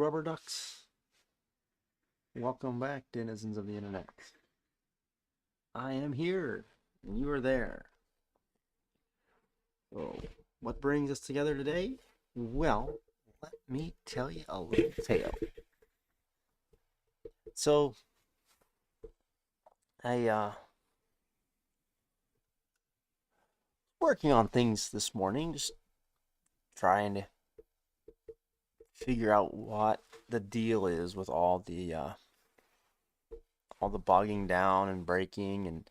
rubber ducks. Welcome back, denizens of the internet. I am here, and you are there. So, what brings us together today? Well, let me tell you a little tale. So, I working on things this morning, just trying to figure out what the deal is with all the bogging down and breaking, and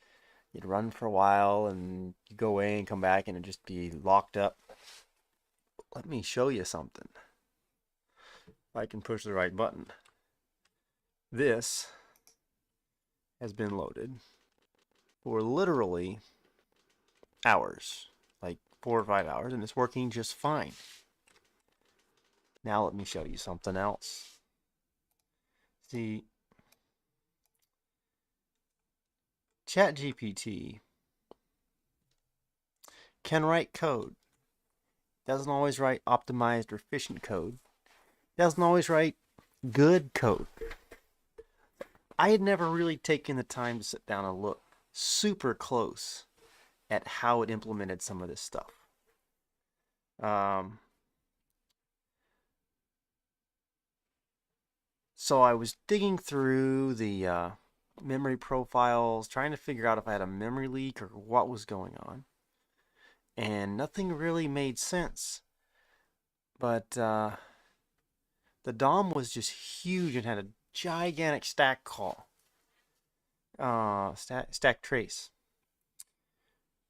you'd run for a while and you go away and come back and it'd just be locked up. Let me show you something. If I can push the right button. This has been loaded for literally hours, like 4 or 5 hours, and it's working just fine. Now let me show you something else. See, ChatGPT can write code. Doesn't always write optimized or efficient code. Doesn't always write good code. I had never really taken the time to sit down and look super close at how it implemented some of this stuff. So I was digging through the memory profiles, trying to figure out if I had a memory leak or what was going on. And nothing really made sense. But the DOM was just huge and had a gigantic stack call. Stack trace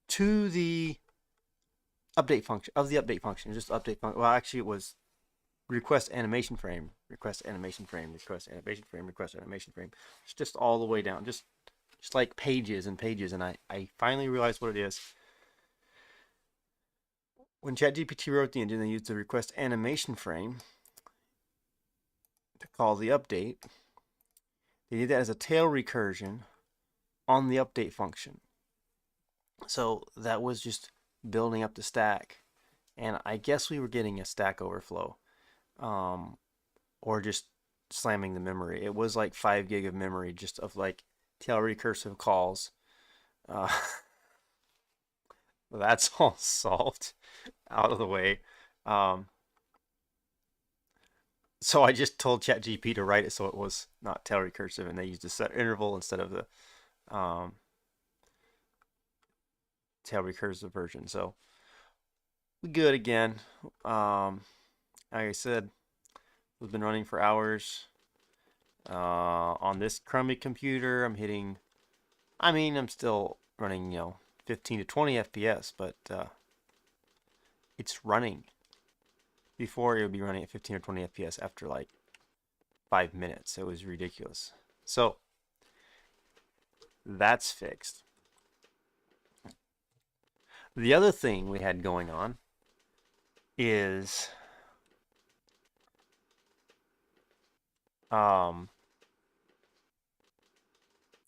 to the update function, just update function. Well, actually, it was request animation frame, request animation frame, request animation frame, request animation frame. It's just all the way down, just like pages and pages. And I finally realized what it is. When ChatGPT wrote the engine, they used the request animation frame to call the update. They did that as a tail recursion on the update function. So that was just building up the stack. And I guess we were getting a stack overflow. Or just slamming the memory. It was like 5 gig of memory just of like tail recursive calls. That's all solved, out of the way. So I just told ChatGPT to write it so it was not tail recursive, and they used a set interval instead of the tail recursive version. So we good again. Like I said, we've been running for hours. On this crummy computer, I'm still running, 15 to 20 FPS, but it's running. Before, it would be running at 15 or 20 FPS after like 5 minutes. It was ridiculous. So that's fixed. The other thing we had going on is and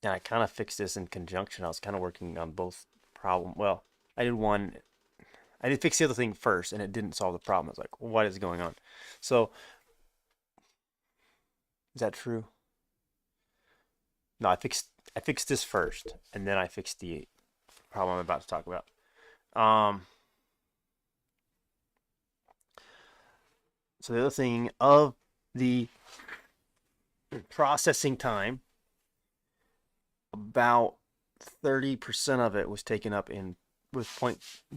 I kind of fixed this in conjunction. I was kind of working on both problem. Well, I did fix the other thing first, and it didn't solve the problem. I was like, what is going on? So, is that true? No, I fixed this first, and then I fixed the problem I'm about to talk about. So the other thing of the processing time, about 30% of it was taken up with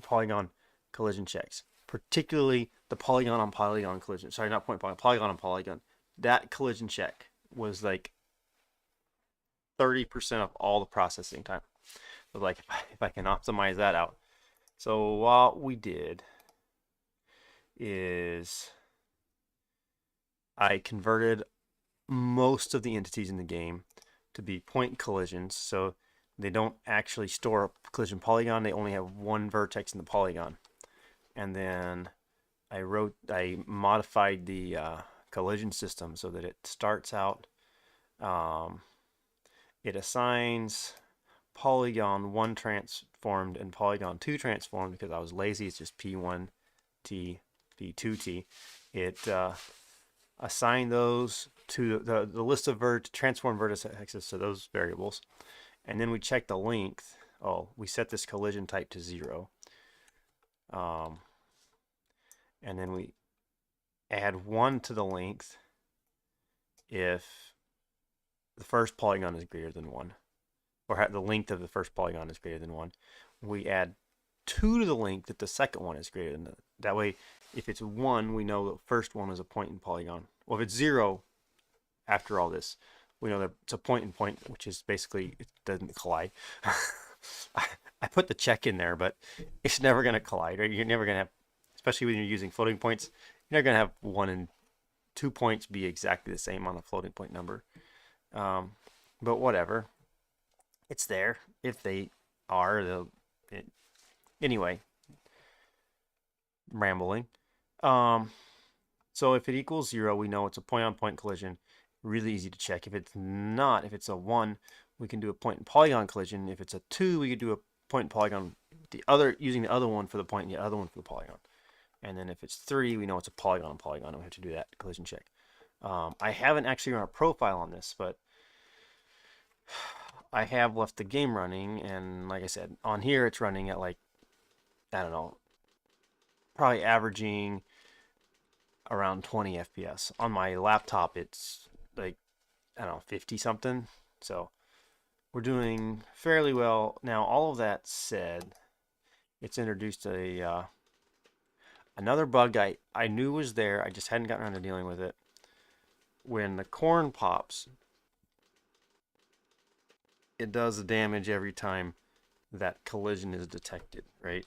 polygon collision checks, particularly the polygon on polygon collision. Sorry, not polygon on polygon. That collision check was like 30% of all the processing time. So like, if I can optimize that out. So what we did is I converted most of the entities in the game to be point collisions, so they don't actually store a collision polygon. They only have one vertex in the polygon. And then I modified the collision system so that it starts out, it assigns polygon 1 transformed and polygon 2 transformed. Because I was lazy, it's just P1T, P2T. It assign those to the list of transform vertices to those variables, and then we check the length. Oh, we set this collision type to 0. And then we add 1 to the length if the first polygon is greater than 1, or the length of the first polygon is greater than 1. We add 2 to the length if the second one is greater than that. That way, if it's 1, we know the first one is a point in polygon. Well, if it's 0 after all this, we know that it's a point in point, which is basically, it doesn't collide. I put the check in there, but it's never going to collide. Right? You're never going to have, especially when you're using floating points, you're not going to have 1 and 2 points be exactly the same on a floating point number. But whatever. It's there. If they are, anyway, rambling. So if it equals 0, we know it's a point-on-point collision. Really easy to check. If it's not, if it's a 1, we can do a point and polygon collision. If it's a 2, we could do a point and polygon, using the other one for the point and the other one for the polygon. And then if it's 3, we know it's a polygon, and we have to do that collision check. I haven't actually run a profile on this, but I have left the game running, and like I said, on here it's running at like, I don't know, probably averaging around 20 FPS. On my laptop, it's like, I don't know, 50 something. So we're doing fairly well. Now, all of that said, it's introduced another bug I knew was there. I just hadn't gotten around to dealing with it. When the corn pops, it does the damage every time that collision is detected, right?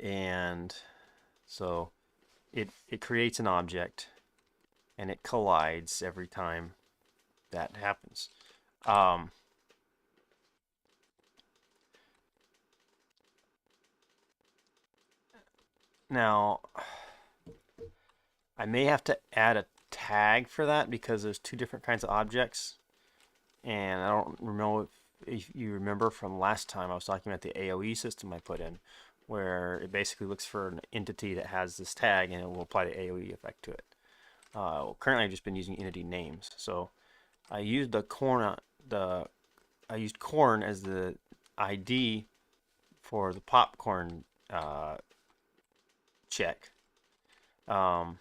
And so it creates an object and it collides every time that happens. Now, I may have to add a tag for that because there's 2 different kinds of objects. And I don't know if you remember from last time I was talking about the AOE system I put in, where it basically looks for an entity that has this tag and it will apply the AOE effect to it. Currently, I've just been using entity names, so I used corn as the ID for the popcorn check, and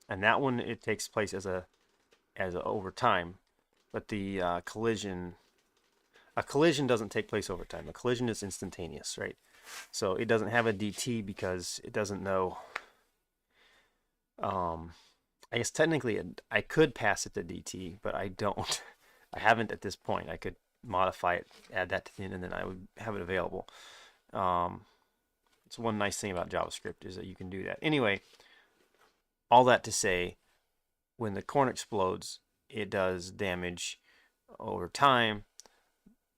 that one it takes place as a over time, but the a collision doesn't take place over time. A collision is instantaneous, right? So it doesn't have a DT because it doesn't know. I guess technically I could pass it to DT, but I don't. I haven't at this point. I could modify it, add that to the end, and then I would have it available. It's one nice thing about JavaScript is that you can do that. Anyway, all that to say, when the corn explodes, it does damage over time,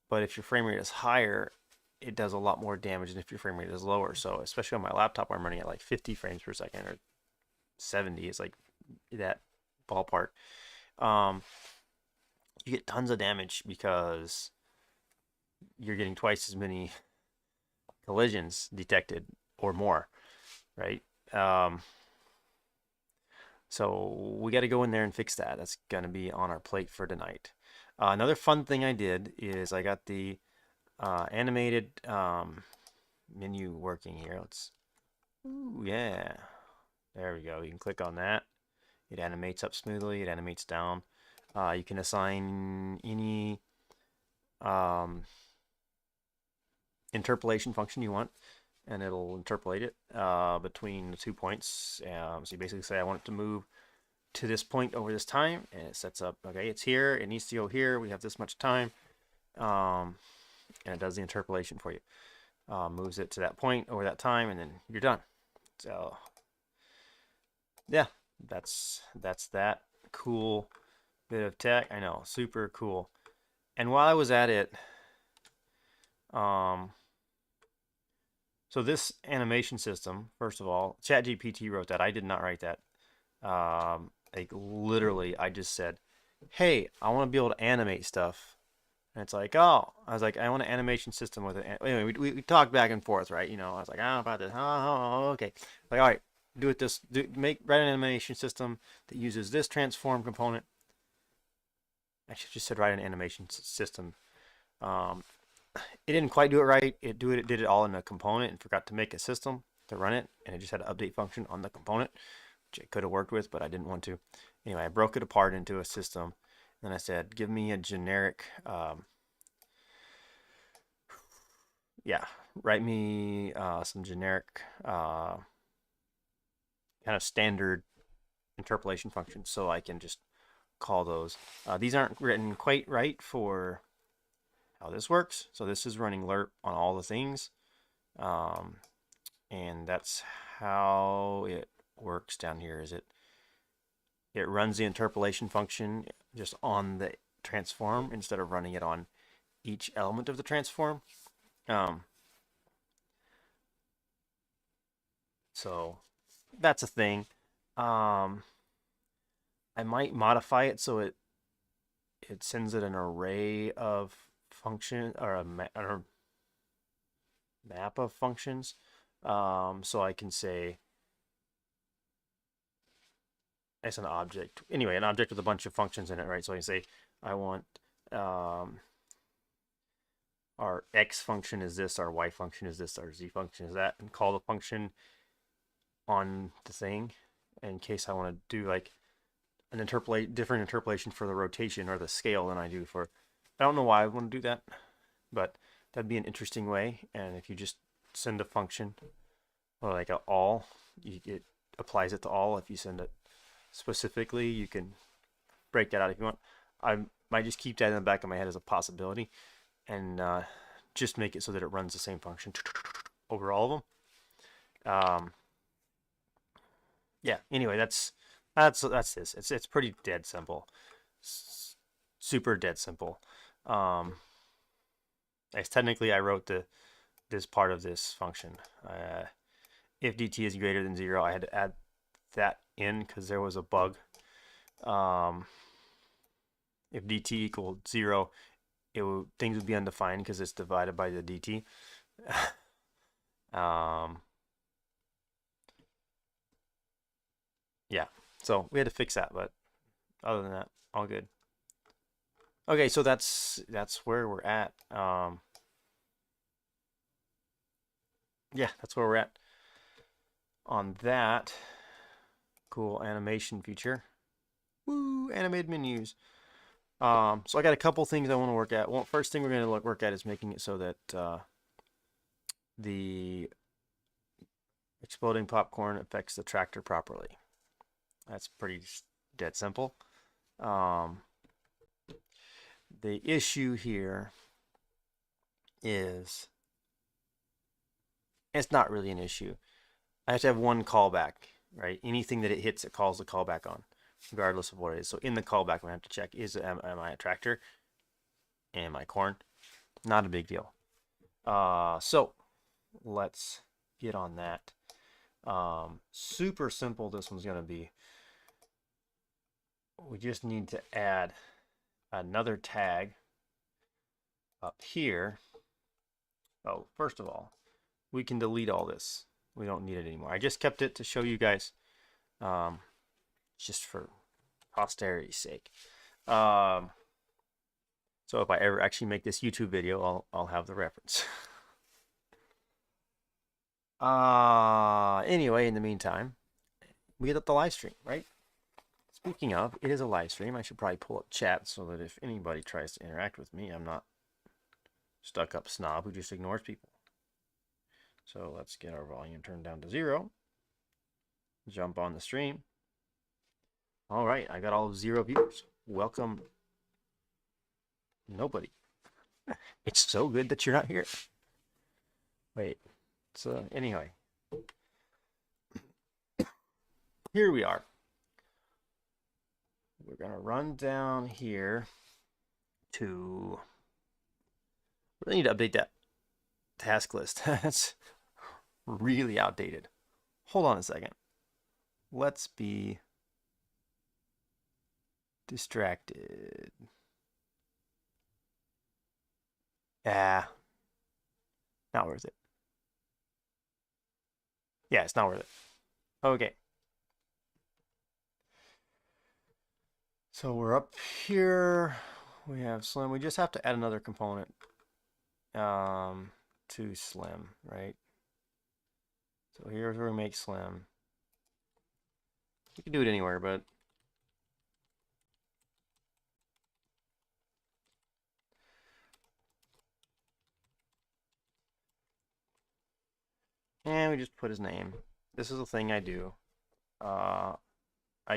but if your frame rate is higher, it does a lot more damage than if your frame rate is lower. So especially on my laptop, I'm running at like 50 frames per second or 70. It's like that ballpark. You get tons of damage because you're getting twice as many collisions detected or more, right? So we got to go in there and fix that. That's going to be on our plate for tonight. Another fun thing I did is I got the animated menu working here. Ooh, yeah, there we go. You can click on that. It animates up smoothly. It animates down. You can assign any interpolation function you want, and it'll interpolate it between the 2 points. So you basically say, I want it to move to this point over this time, and it sets up, okay, it's here, it needs to go here, we have this much time, and it does the interpolation for you. Moves it to that point over that time, and then you're done. So yeah, that's that cool bit of tech. I know, super cool. And while I was at it, so this animation system, first of all, ChatGPT wrote that. I did not write that. Like literally, I just said, hey, I want to be able to animate stuff. And it's like, oh, I was like, I want an animation system with it. Anyway, we talked back and forth, right? You know, I was like, oh, about this. Oh, okay. Like, all right, write an animation system that uses this transform component. I should just said write an animation system. Um, it didn't quite do it right. It did it all in a component and forgot to make a system to run it, and it just had an update function on the component, which it could have worked with, but I didn't want to. Anyway, I broke it apart into a system. Then I said, give me a generic, yeah, write me some generic kind of standard interpolation functions so I can just call those. These aren't written quite right for how this works. So this is running lerp on all the things. And that's how it works down here. It runs the interpolation function just on the transform instead of running it on each element of the transform. So that's a thing. I might modify it so it sends it an array of function or a map of functions. So I can say it's an object. Anyway, an object with a bunch of functions in it, right? So I can say I want our x function is this, our y function is this, our z function is that, and call the function on the thing in case I want to do like an different interpolation for the rotation or the scale than I do for. I don't know why I want to do that, but that'd be an interesting way. And if you just send a function or like a all, it applies it to all. If you send it specifically, you can break that out if you want. I might just keep that in the back of my head as a possibility, and just make it so that it runs the same function over all of them. Yeah. Anyway, that's this. It's pretty dead simple, super dead simple. As technically, I wrote this part of this function. If dt is greater than 0, I had to add that in because there was a bug. If dt equaled 0, things would be undefined because it's divided by the dt. Yeah, so we had to fix that, but other than that, all good. Okay, so that's where we're at. Yeah, that's where we're at on that cool animation feature. Woo, animated menus. So I got a couple things I want to work at. Well, first thing we're going to work at is making it so that the exploding popcorn affects the tractor properly. That's pretty dead simple. The issue here is it's not really an issue. I have to have one callback, right? Anything that it hits, it calls the callback on, regardless of what it is. So in the callback, I'm going to have to check, am I a tractor? Am I corn? Not a big deal. So let's get on that. Super simple this one's going to be. We just need to add another tag up here. Oh, first of all, we can delete all this. We don't need it anymore. I just kept it to show you guys, just for posterity's sake. So if I ever actually make this YouTube video, I'll have the reference. Anyway, in the meantime, we get up the live stream, right? Speaking of, it is a live stream. I should probably pull up chat so that if anybody tries to interact with me, I'm not stuck up snob who just ignores people. So let's get our volume turned down to 0. Jump on the stream. All right, I got all 0 viewers. Welcome. Nobody. It's so good that you're not here. Wait. So anyway, here we are. We're gonna run down here to. We really need to update that task list. That's really outdated. Hold on a second. Let's be distracted. Ah, not worth it. Yeah, it's not worth it. Okay. So we're up here. We have Slim. We just have to add another component to Slim, right? So here's where we make Slim. You can do it anywhere, but and we just put his name. This is a thing I do. Uh, I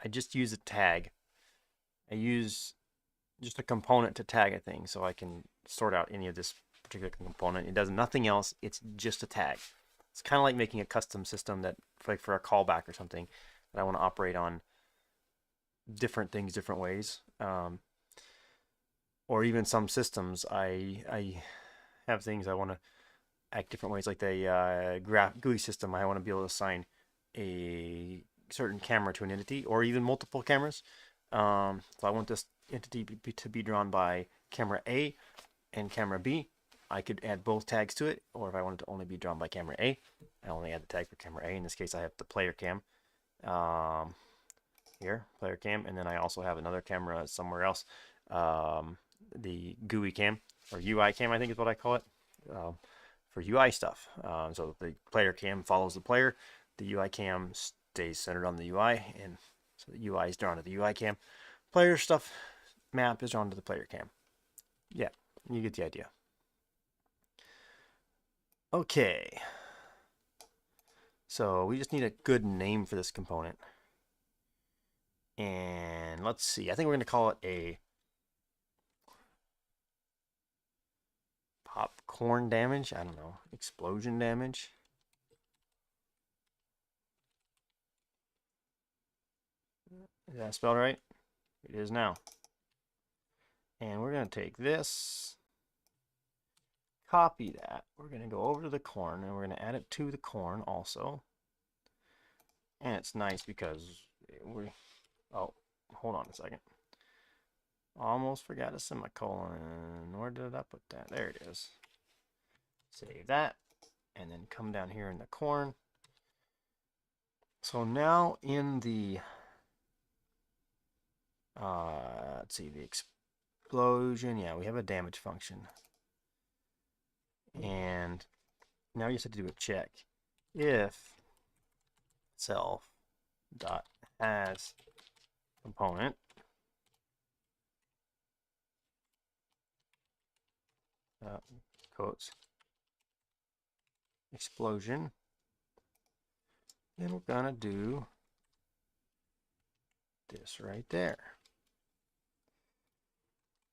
just use a tag. I use just a component to tag a thing, so I can sort out any of this particular component. It does nothing else. It's just a tag. It's kind of like making a custom system that, like for a callback or something, that I want to operate on different things different ways. Or even some systems, I have things I want to act different ways, like the GUI system. I want to be able to assign a certain camera to an entity, or even multiple cameras. So I want this entity to be drawn by camera A and camera B. I could add both tags to it, or if I wanted to only be drawn by camera A, I only add the tag for camera A. In this case, I have the player cam here, player cam, and then I also have another camera somewhere else, the GUI cam, or UI cam, I think is what I call it, for UI stuff. So the player cam follows the player, the UI cam stays centered on the UI, and so the UI is drawn to the UI cam. Player stuff map is drawn to the player cam. Yeah, you get the idea. Okay. So we just need a good name for this component. And let's see. I think we're going to call it a popcorn damage. I don't know. Explosion damage. Is that spelled right? It is now. And we're going to take this, copy that. We're going to go over to the corn, and we're going to add it to the corn also. And it's nice because oh, hold on a second. Almost forgot a semicolon. Where did I put that? There it is. Save that, and then come down here in the corn. So now in the, let's see, the explosion. Yeah, we have a damage function. And now you just have to do a check. If self dot has component quotes explosion, then we're gonna do this right there.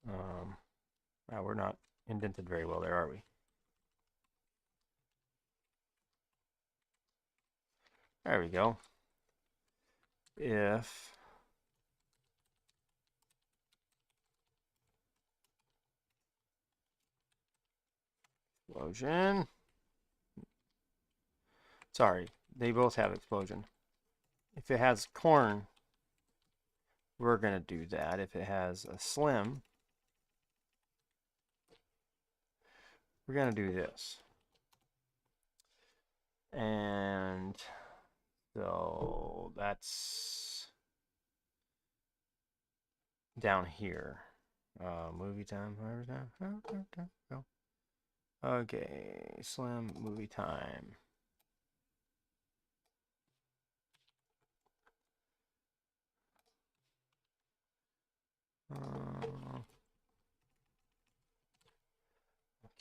Wow, we're not indented very well there, are we? There we go. If explosion, sorry, they both have explosion. If it has corn, we're going to do that. If it has a slim, we're going to do this. And so that's down here. Movie time, go. Okay, slim movie time.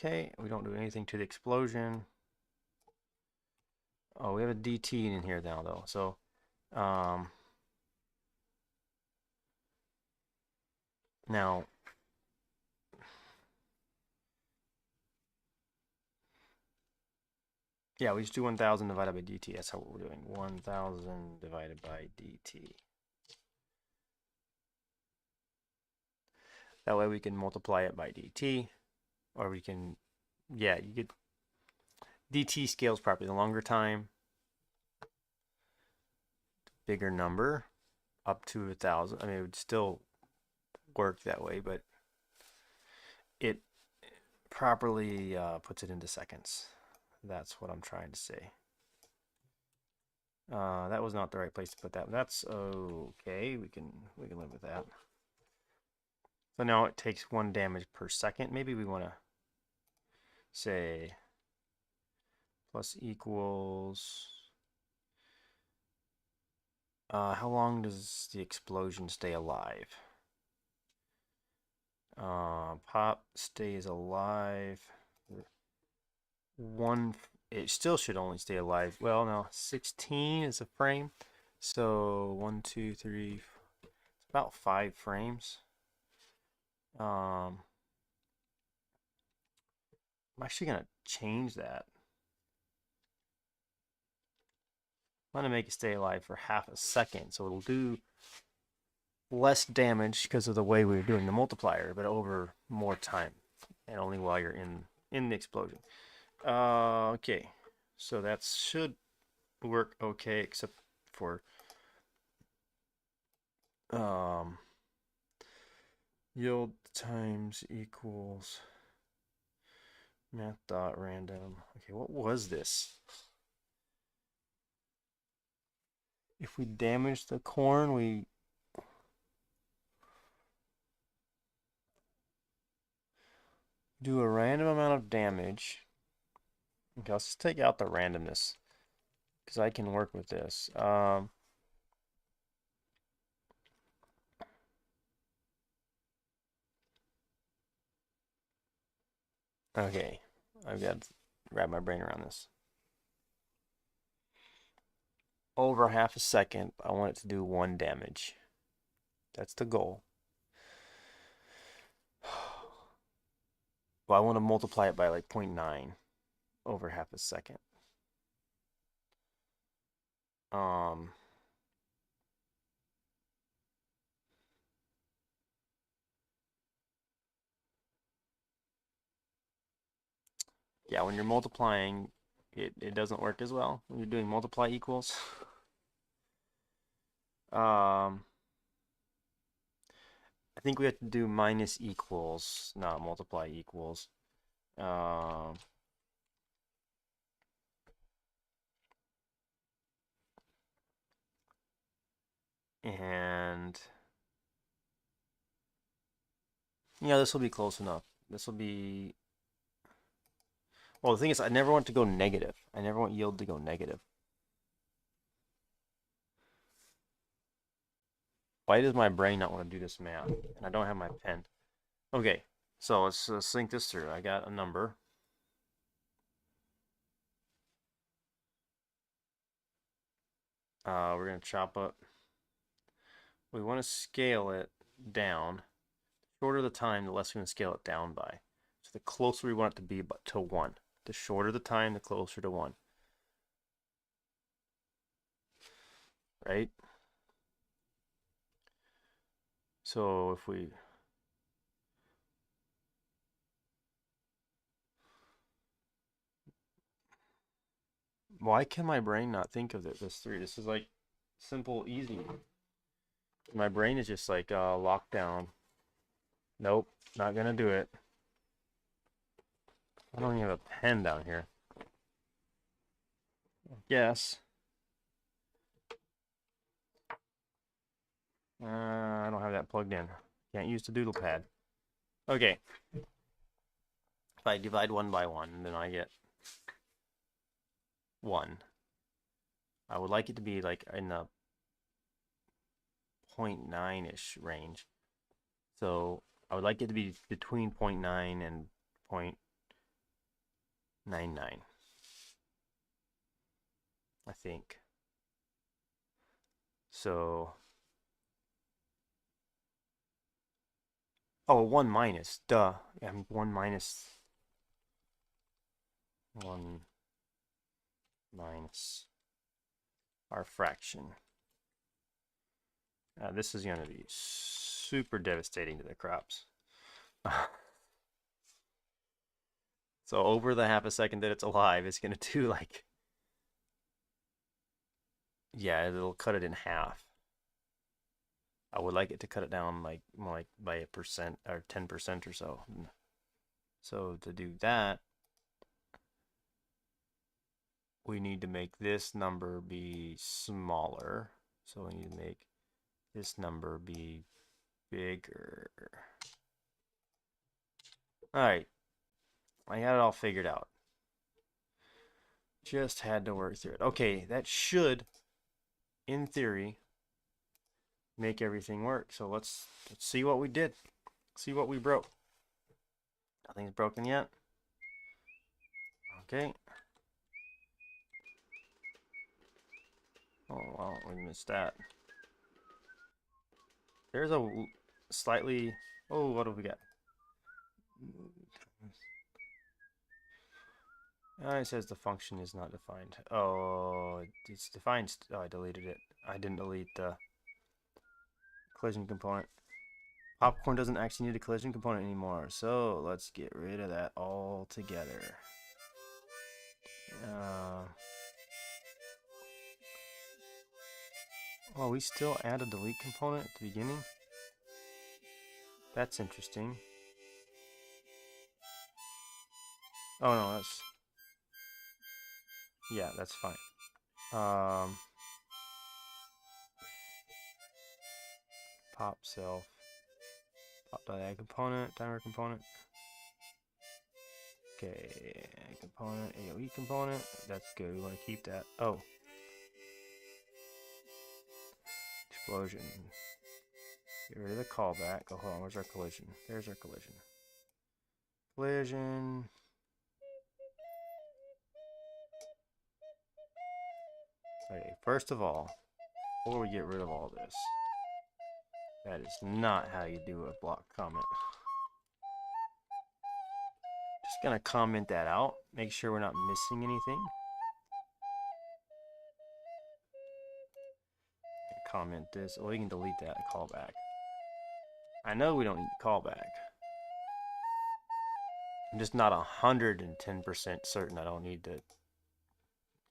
Okay, we don't do anything to the explosion. Oh, we have a DT in here now, though. So, now, yeah, we just do 1,000 divided by DT. That's how we're doing. 1,000 divided by DT. That way we can multiply it by DT, or we can, yeah, you get DT scales properly. The longer time, bigger number, up to 1,000. I mean, it would still work that way, but it properly puts it into seconds. That's what I'm trying to say. That was not the right place to put that, but that's okay. We can live with that. So now it takes 1 damage per second. Maybe we want to say plus equals. How long does the explosion stay alive? Pop stays alive. It still should only stay alive. Well, no, 16 is a frame. So 1, 2, 3, it's about 5 frames. I'm actually gonna change that. I'm gonna make it stay alive for half a second, so it'll do less damage because of the way we're doing the multiplier, but over more time, and only while you're in the explosion. Okay, so that should work okay, except for yield times equals math dot random. Okay, what was this? If we damage the corn, we do a random amount of damage. Okay, let's just take out the randomness because I can work with this. Okay, I've got to wrap my brain around this. Over half a second, I want it to do 1 damage. That's the goal. Well, I want to multiply it by like 0.9 over half a second. Um, yeah, when you're multiplying, it doesn't work as well when you're doing multiply equals. I think we have to do minus equals, not multiply equals. And yeah, this will be close enough. This will be, well, the thing is, I never want to go negative. I never want yield to go negative. Why does my brain not want to do this math? And I don't have my pen. Okay, so let's think this through. I got a number. We're going to chop up. We want to scale it down. The shorter the time, the less we're going to scale it down by. So the closer we want it to be to 1. The shorter the time, the closer to 1. Right? So if we why can my brain not think of this through? This is like simple, easy. My brain is just like locked down. Nope, not gonna do it. I don't even have a pen down here. Yes. I don't have that plugged in. Can't use the doodle pad. Okay. If I divide 1 by 1, then I get 1. I would like it to be like in the 0.9-ish range. So I would like it to be between 0.9 and 0.99. I think. So, oh, 1 minus, duh. Yeah, 1 minus 1 minus our fraction. This is going to be super devastating to the crops. So over the half a second that it's alive, it's going to do like, yeah, it'll cut it in half. I would like it to cut it down like more like by 1% or 10% or so. So to do that, we need to make this number be smaller. So we need to make this number be bigger. All right, I got it all figured out. Just had to work through it. Okay, that should, in theory, make everything work. So let's see what we did. See what we broke. Nothing's broken yet. Okay. Oh, well, we missed that. There's a slightly... Oh, what do we got? It says the function is not defined. Oh, it's defined. Oh, I deleted it. I didn't delete the collision component. Popcorn doesn't actually need a collision component anymore, so let's get rid of that altogether. Well, we still add a delete component at the beginning. That's interesting. Oh no, that's... Yeah, that's fine. Pop self. Pop.add component, timer component. Okay, component, AOE component. That's good. We want to keep that. Oh. Explosion. Get rid of the callback. Oh, hold on. Where's our collision? There's our collision. Collision. Okay, first of all, before we get rid of all this, that is not how you do a block comment. Just gonna comment that out. Make sure we're not missing anything. Comment this. Well, you can delete that callback. I know we don't need callback. I'm just not 110% certain I don't need the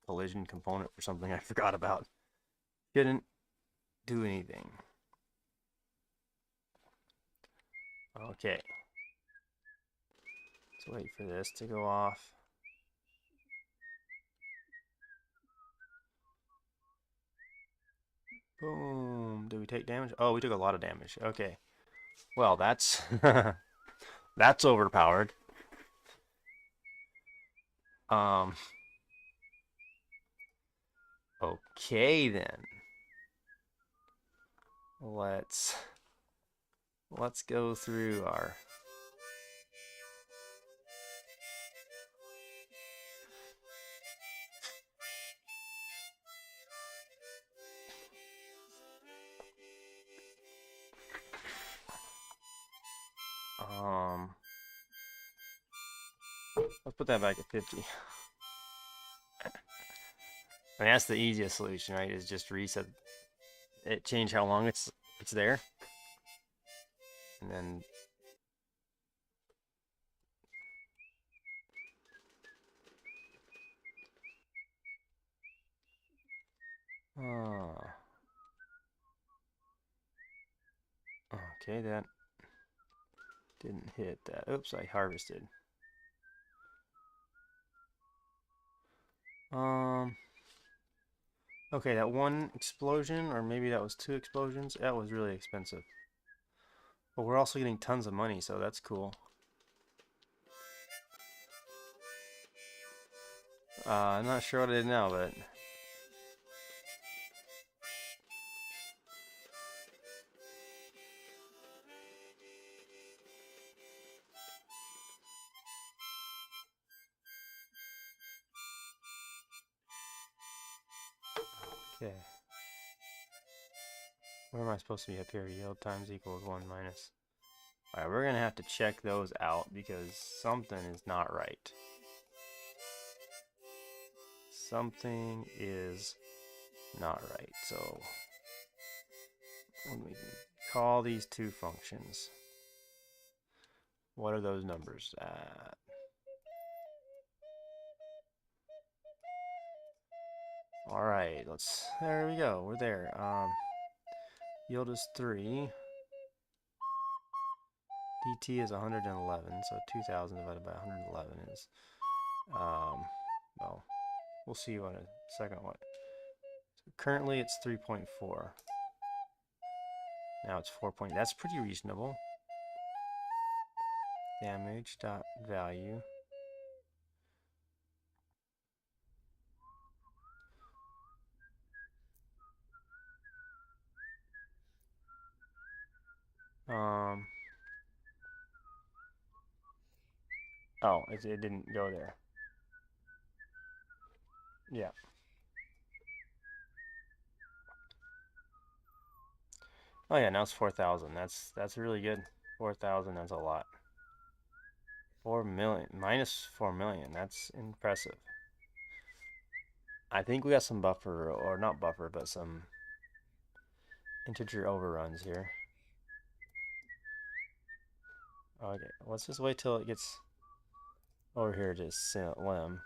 collision component for something I forgot about. Didn't do anything. Okay. Let's wait for this to go off. Boom. Did we take damage? Oh, we took a lot of damage. Okay. Well, that's that's overpowered. Okay then. Let's go through our let's put that back at 50. I mean, that's the easiest solution, right? Is just reset it, change how long it's there, and then okay, that didn't hit that. Oops, I harvested. Okay, that one explosion, or maybe that was 2 explosions, that was really expensive. But we're also getting tons of money, so that's cool. I'm not sure what I did now, but... Okay. Where am I supposed to be up here? Yield times equals 1 minus... Alright, we're going to have to check those out because something is not right. Something is not right. So, when we call these two functions, what are those numbers at? Alright, there we go, we're there. Yield is 3. DT is 111, so 2,000 divided by 111 is, well, We'll see what a second one. So currently it's 3.4. Now it's 4. That's pretty reasonable. Damage dot value. Oh, it didn't go there. Yeah. Oh yeah, now it's 4,000. That's really good. 4,000, that's a lot. 4 million minus 4 million. That's impressive. I think we got some buffer, or not buffer, but some integer overruns here. Okay, let's just wait till it gets over here to lim.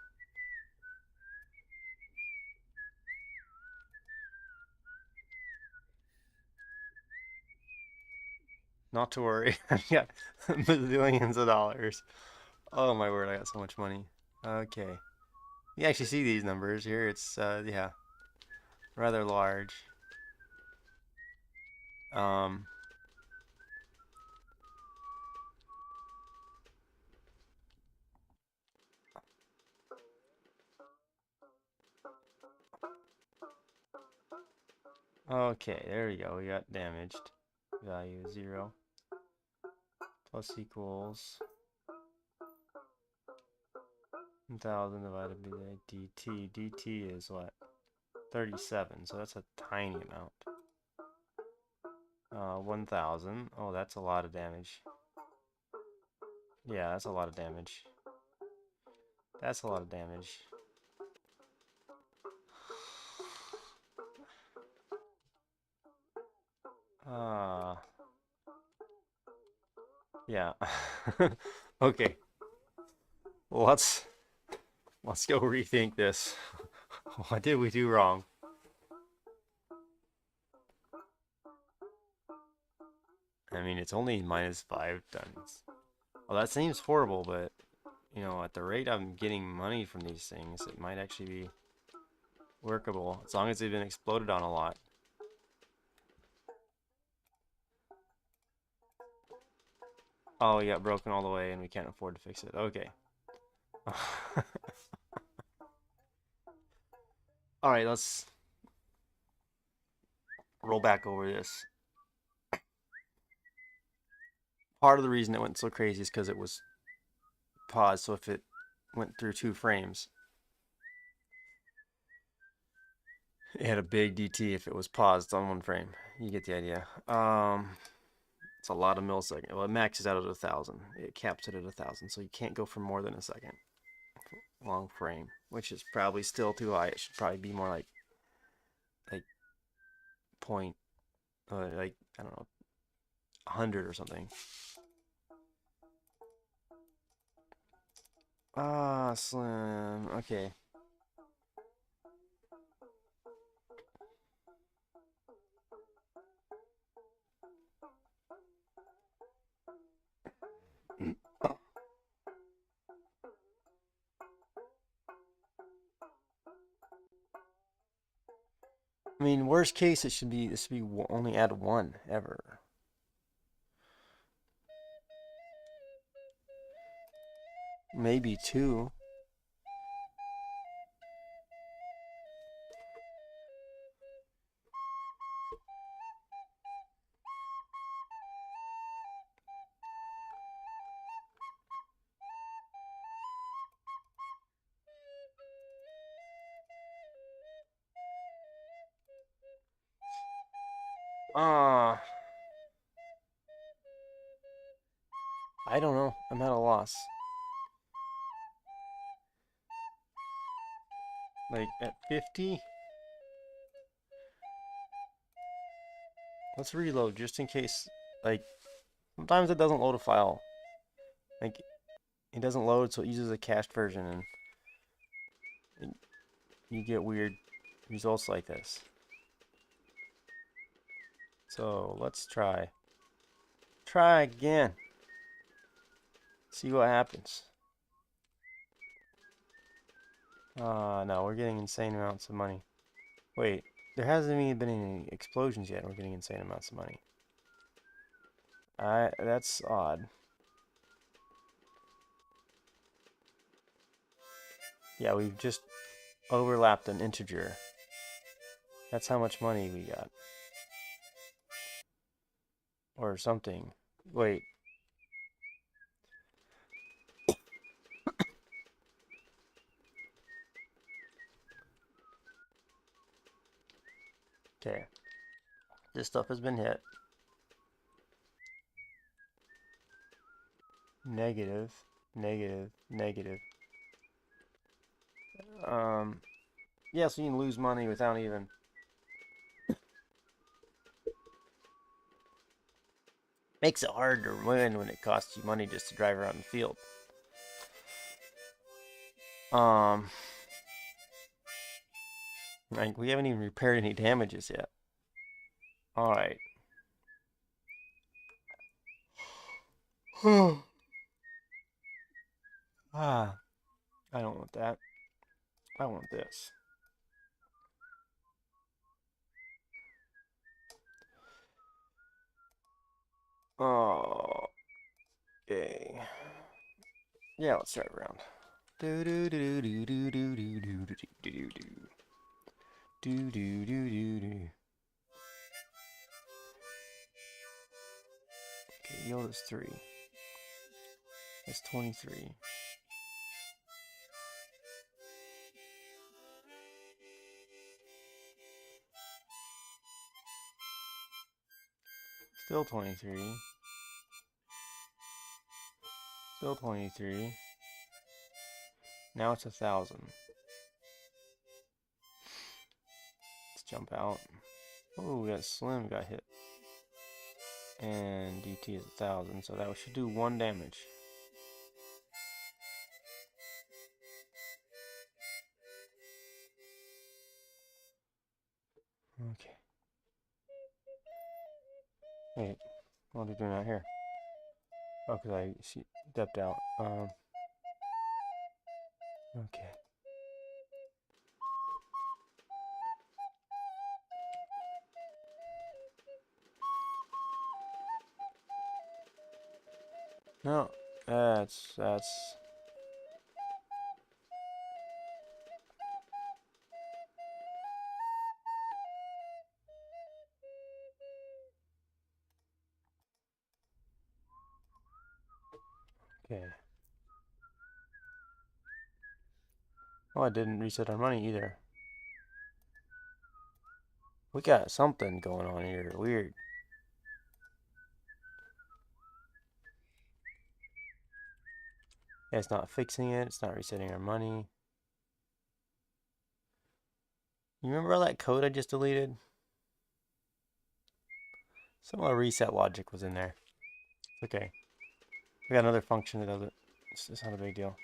Not to worry. I got bazillions of dollars. Oh my word, I got so much money. Okay. You actually see these numbers here. It's, yeah, rather large. Um, okay, there we go. We got damaged. Value 0 plus equals 1,000 divided by dt. dt is what? 37, so that's a tiny amount. 1,000. Oh, that's a lot of damage. Yeah, that's a lot of damage. That's a lot of damage. Yeah. Okay. Well, let's go rethink this. What did we do wrong? I mean, it's only minus 5 tons. Well, that seems horrible, but you know, at the rate I'm getting money from these things, it might actually be workable as long as they've been exploded on a lot. Oh, we got broken all the way and we can't afford to fix it. Okay. Alright, let's roll back over this. Part of the reason it went so crazy is because it was paused, so if it went through 2 frames, it had a big DT if it was paused on 1 frame. You get the idea. It's a lot of milliseconds. Well, it maxes out at 1,000. It caps it at 1,000, so you can't go for more than a second. Long frame, which is probably still too high. It should probably be more like point, like, I don't know, 100 or something. Ah, slim. Okay. I mean, worst case, this should be only add 1 ever. Maybe 2. I don't know. I'm at a loss. Like at 50? Let's reload just in case. Like, sometimes it doesn't load a file. Like, it doesn't load, so it uses a cached version, and you get weird results like this. So let's try. Try again. See what happens. No, we're getting insane amounts of money. Wait, there hasn't even been any explosions yet, and we're getting insane amounts of money. That's odd. Yeah, we've just overlapped an integer. That's how much money we got. Or something. Wait. Okay. This stuff has been hit. Negative, negative, negative. Yeah, so you can lose money without even... Makes it hard to win when it costs you money just to drive around the field. Like, we haven't even repaired any damages yet. Alright. I don't want that. I want this. Oh, okay. Yeah, let's drive around. Do do do do do do do do do do do do do do. Okay, yield is 3. That's 23. Still 23. Still 23. Now it's 1,000. Let's jump out. Oh, we got Slim got hit. And DT is 1,000, so that should do 1 damage. Okay. Wait, what are we doing out here? Oh, because I stepped out. Okay. No, that's okay. Oh, I didn't reset our money either. We got something going on here. Weird. Yeah, it's not fixing it. It's not resetting our money. You remember all that code I just deleted? Some of the reset logic was in there. Okay. We got another function that does it. It's not a big deal.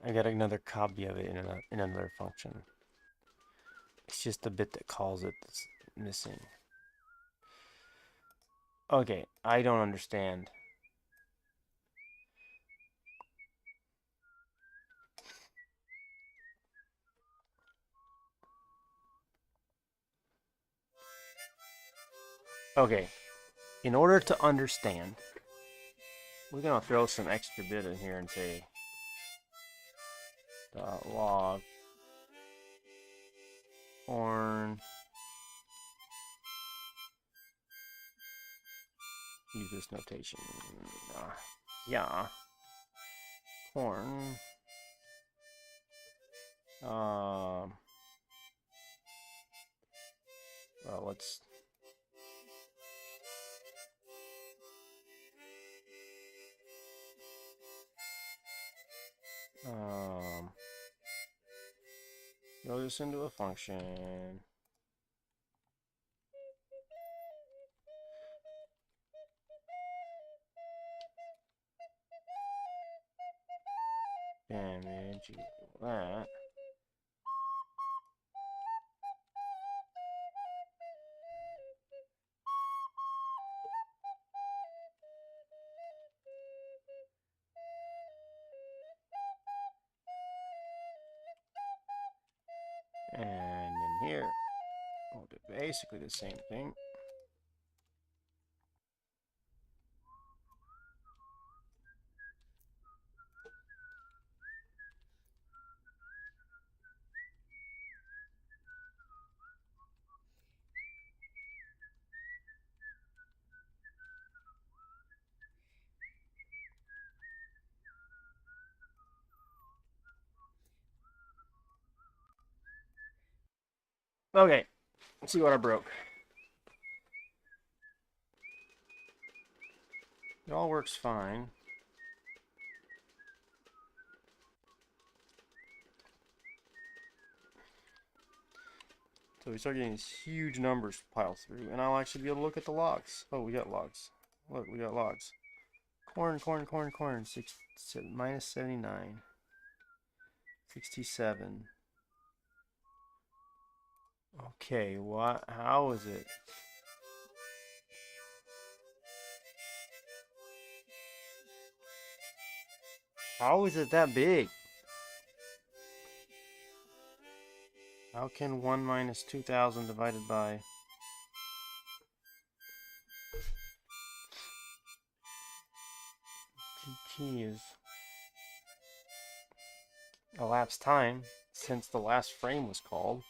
I got another copy of it in another function. It's just the bit that calls it that's missing. Okay, I don't understand. Okay, in order to understand, we're gonna throw some extra bit in here and say log corn. Use this notation. Yeah, corn. Well, let's. Throw this into a function. Damage equal that. And in here, we'll do basically the same thing. Okay, let's see what I broke. It all works fine. So we start getting these huge numbers piled through, and I'll actually be able to look at the logs. Oh, we got logs. Look, we got logs. Corn, corn, corn, corn. Minus 79. 67. Okay, what? How is it? How is it that big? How can 1 minus 2,000 divided by... GG is... elapsed time since the last frame was called.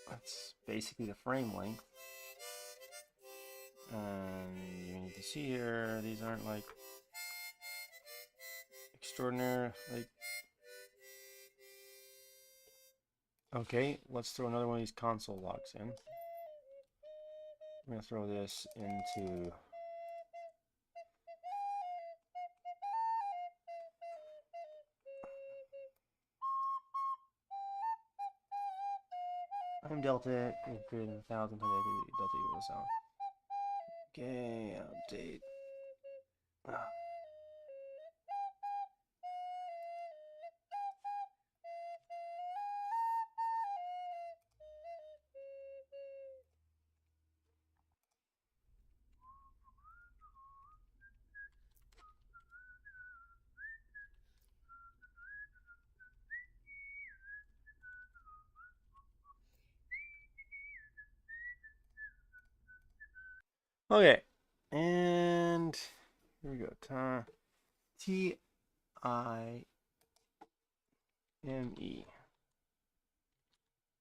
That's basically the frame length. And you need to see here, these aren't like extraordinary, like... Okay, let's throw another one of these console logs in. I'm gonna throw this into... I'm delta greater than 1,000 times delta equals sound. Okay, update. Okay, and here we go. T-I-M-E.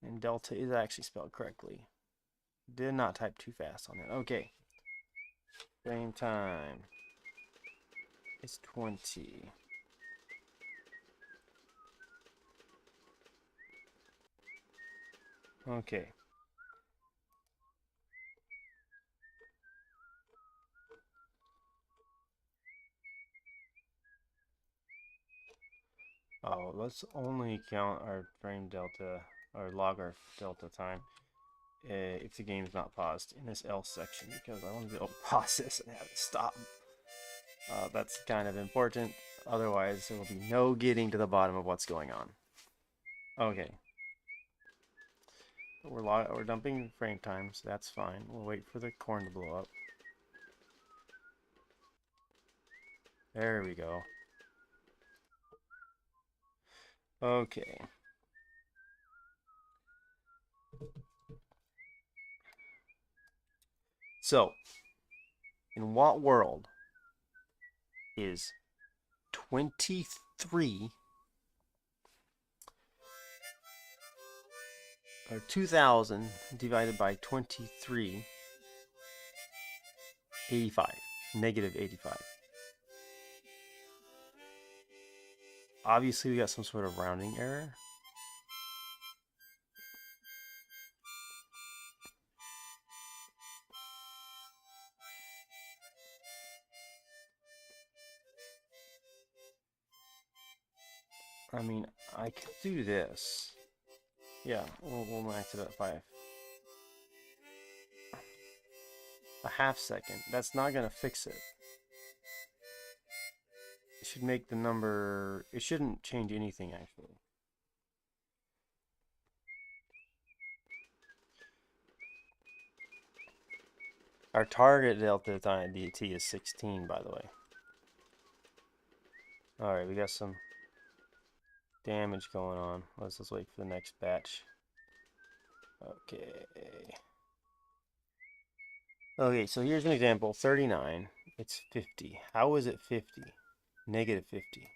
And delta is actually spelled correctly. Did not type too fast on it. Okay. Frame time is 20. Okay. Oh, let's only count our frame delta, or log our delta time, if the game's not paused in this else section, because I want to be able to pause this and have it stop. That's kind of important. Otherwise, there will be no getting to the bottom of what's going on. Okay. We're dumping frame time, so that's fine. We'll wait for the corn to blow up. There we go. Okay. So, in what world is 23 or 2,000 divided by 23, 85, negative 85? Obviously, we got some sort of rounding error. I mean, I could do this. Yeah, we'll max it at 5. A half second. That's not going to fix it. It should make the number... It shouldn't change anything, actually. Our target delta time DT is 16, by the way. Alright, we got some... damage going on. Let's just wait for the next batch. Okay. Okay, so here's an example. 39. It's 50. How is it 50? Negative 50.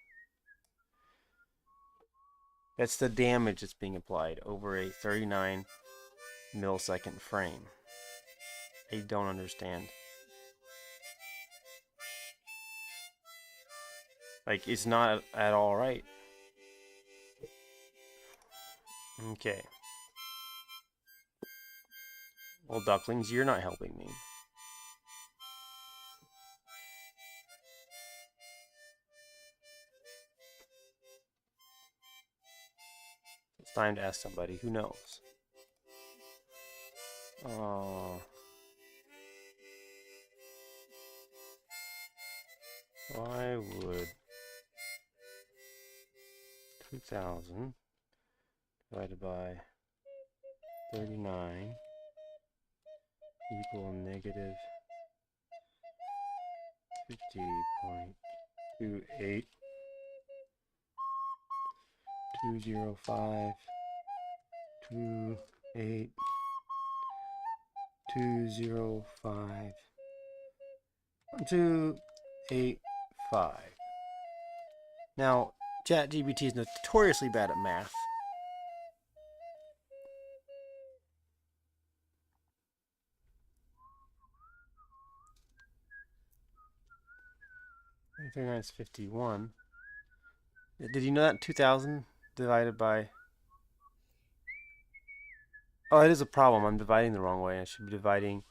That's the damage that's being applied over a 39 millisecond frame. I don't understand. Like, it's not at all right. Okay. Well, ducklings, you're not helping me. It's time to ask somebody who knows. Oh. Why would 2,000 divided by 39 equal negative 50.28 205 28 205 285. Now, ChatGPT is notoriously bad at math. I think that's 51. Did you know that 2,000 divided by... Oh, it is a problem. I'm dividing the wrong way. I should be dividing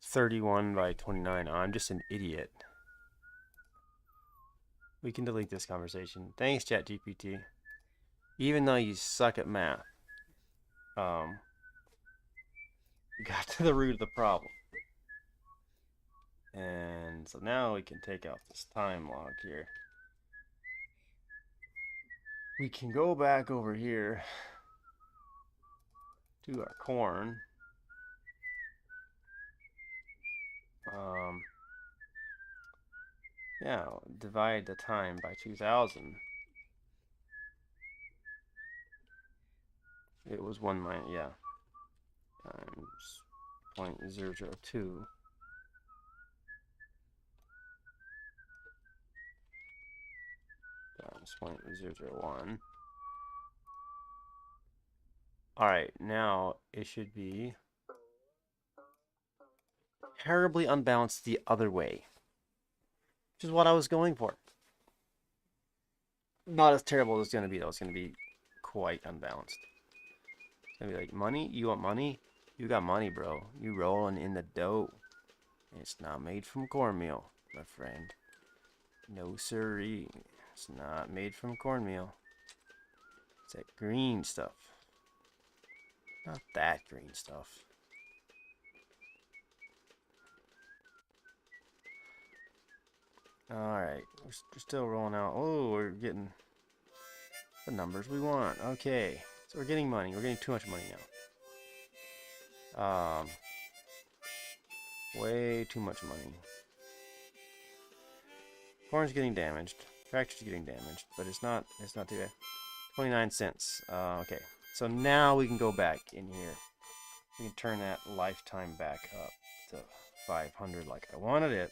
31 by 29. I'm just an idiot. We can delete this conversation. Thanks, ChatGPT. Even though you suck at math, you got to the root of the problem. And so now we can take out this time log here. We can go back over here to our corn. Yeah, divide the time by 2,000. It was 1 minus, yeah, times 0.002. Times 0.001. Alright, now it should be terribly unbalanced the other way. Which is what I was going for. Not as terrible as it's going to be, though. It's going to be quite unbalanced. It's going to be like, money? You want money? You got money, bro. You rolling in the dough. It's not made from cornmeal, my friend. No siree. It's not made from cornmeal. It's that green stuff. Not that green stuff. Alright, we're still rolling out. Oh, we're getting the numbers we want. Okay, so we're getting money. We're getting too much money now. Way too much money. Corn's getting damaged. Tractor's getting damaged, but it's not too bad. 29 cents. Okay, so now we can go back in here. We can turn that lifetime back up to 500 like I wanted it.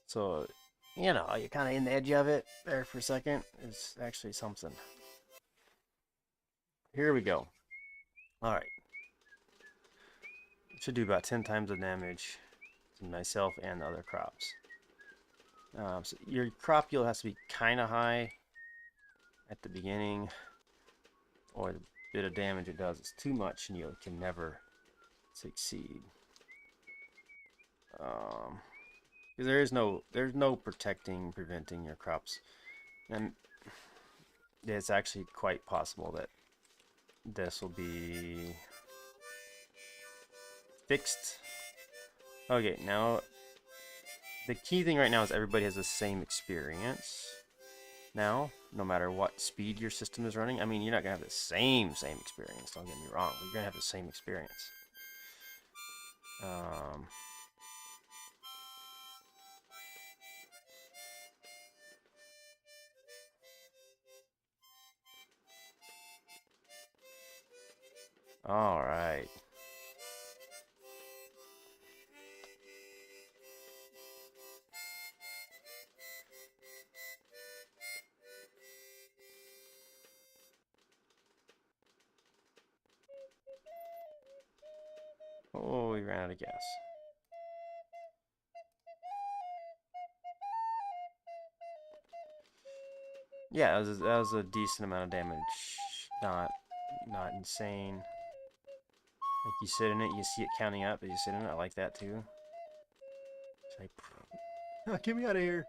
So, you know, you're kind of in the edge of it there for a second. It's actually something. Here we go. Alright. Should do about 10 times the damage to myself and the other crops. So your crop yield has to be kind of high at the beginning, or the bit of damage it does is too much and you can never succeed. There's no preventing your crops, and it's actually quite possible that this will be fixed. Okay, now the key thing right now is everybody has the same experience. Now, no matter what speed your system is running, I mean, you're not gonna have the same experience. Don't get me wrong. You're gonna have the same experience. All right. Oh, we ran out of gas. Yeah, that was a decent amount of damage. Not insane. Like you sit in it, you see it counting up as you sit in it. I like that too. It's like, oh, get me out of here.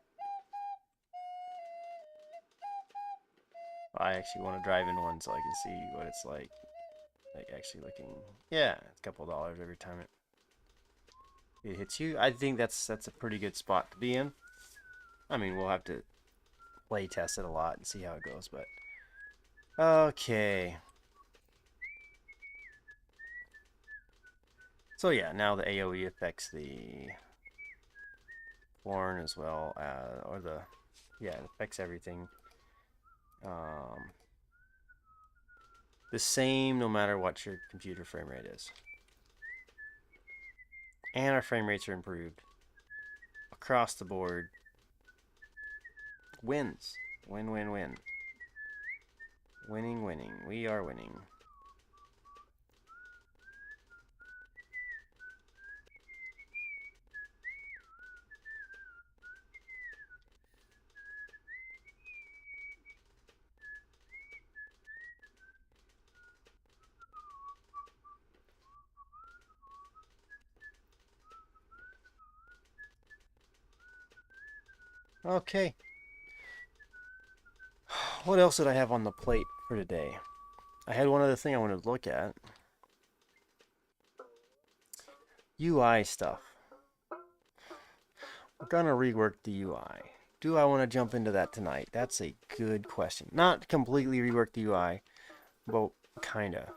I actually want to drive in one so I can see what it's like. Like actually looking, yeah, it's a couple dollars every time it hits you. I think that's a pretty good spot to be in. I mean, we'll have to play test it a lot and see how it goes, but okay. So yeah, now the AoE affects the horn as well, or yeah, it affects everything. The same no matter what your computer frame rate is. And our frame rates are improved across the board. Wins. Win, win, win. Winning, winning. We are winning. Okay. What else did I have on the plate for today? I had one other thing I wanted to look at. UI stuff. We're gonna rework the UI. Do I want to jump into that tonight? That's a good question. Not completely rework the UI, but kinda.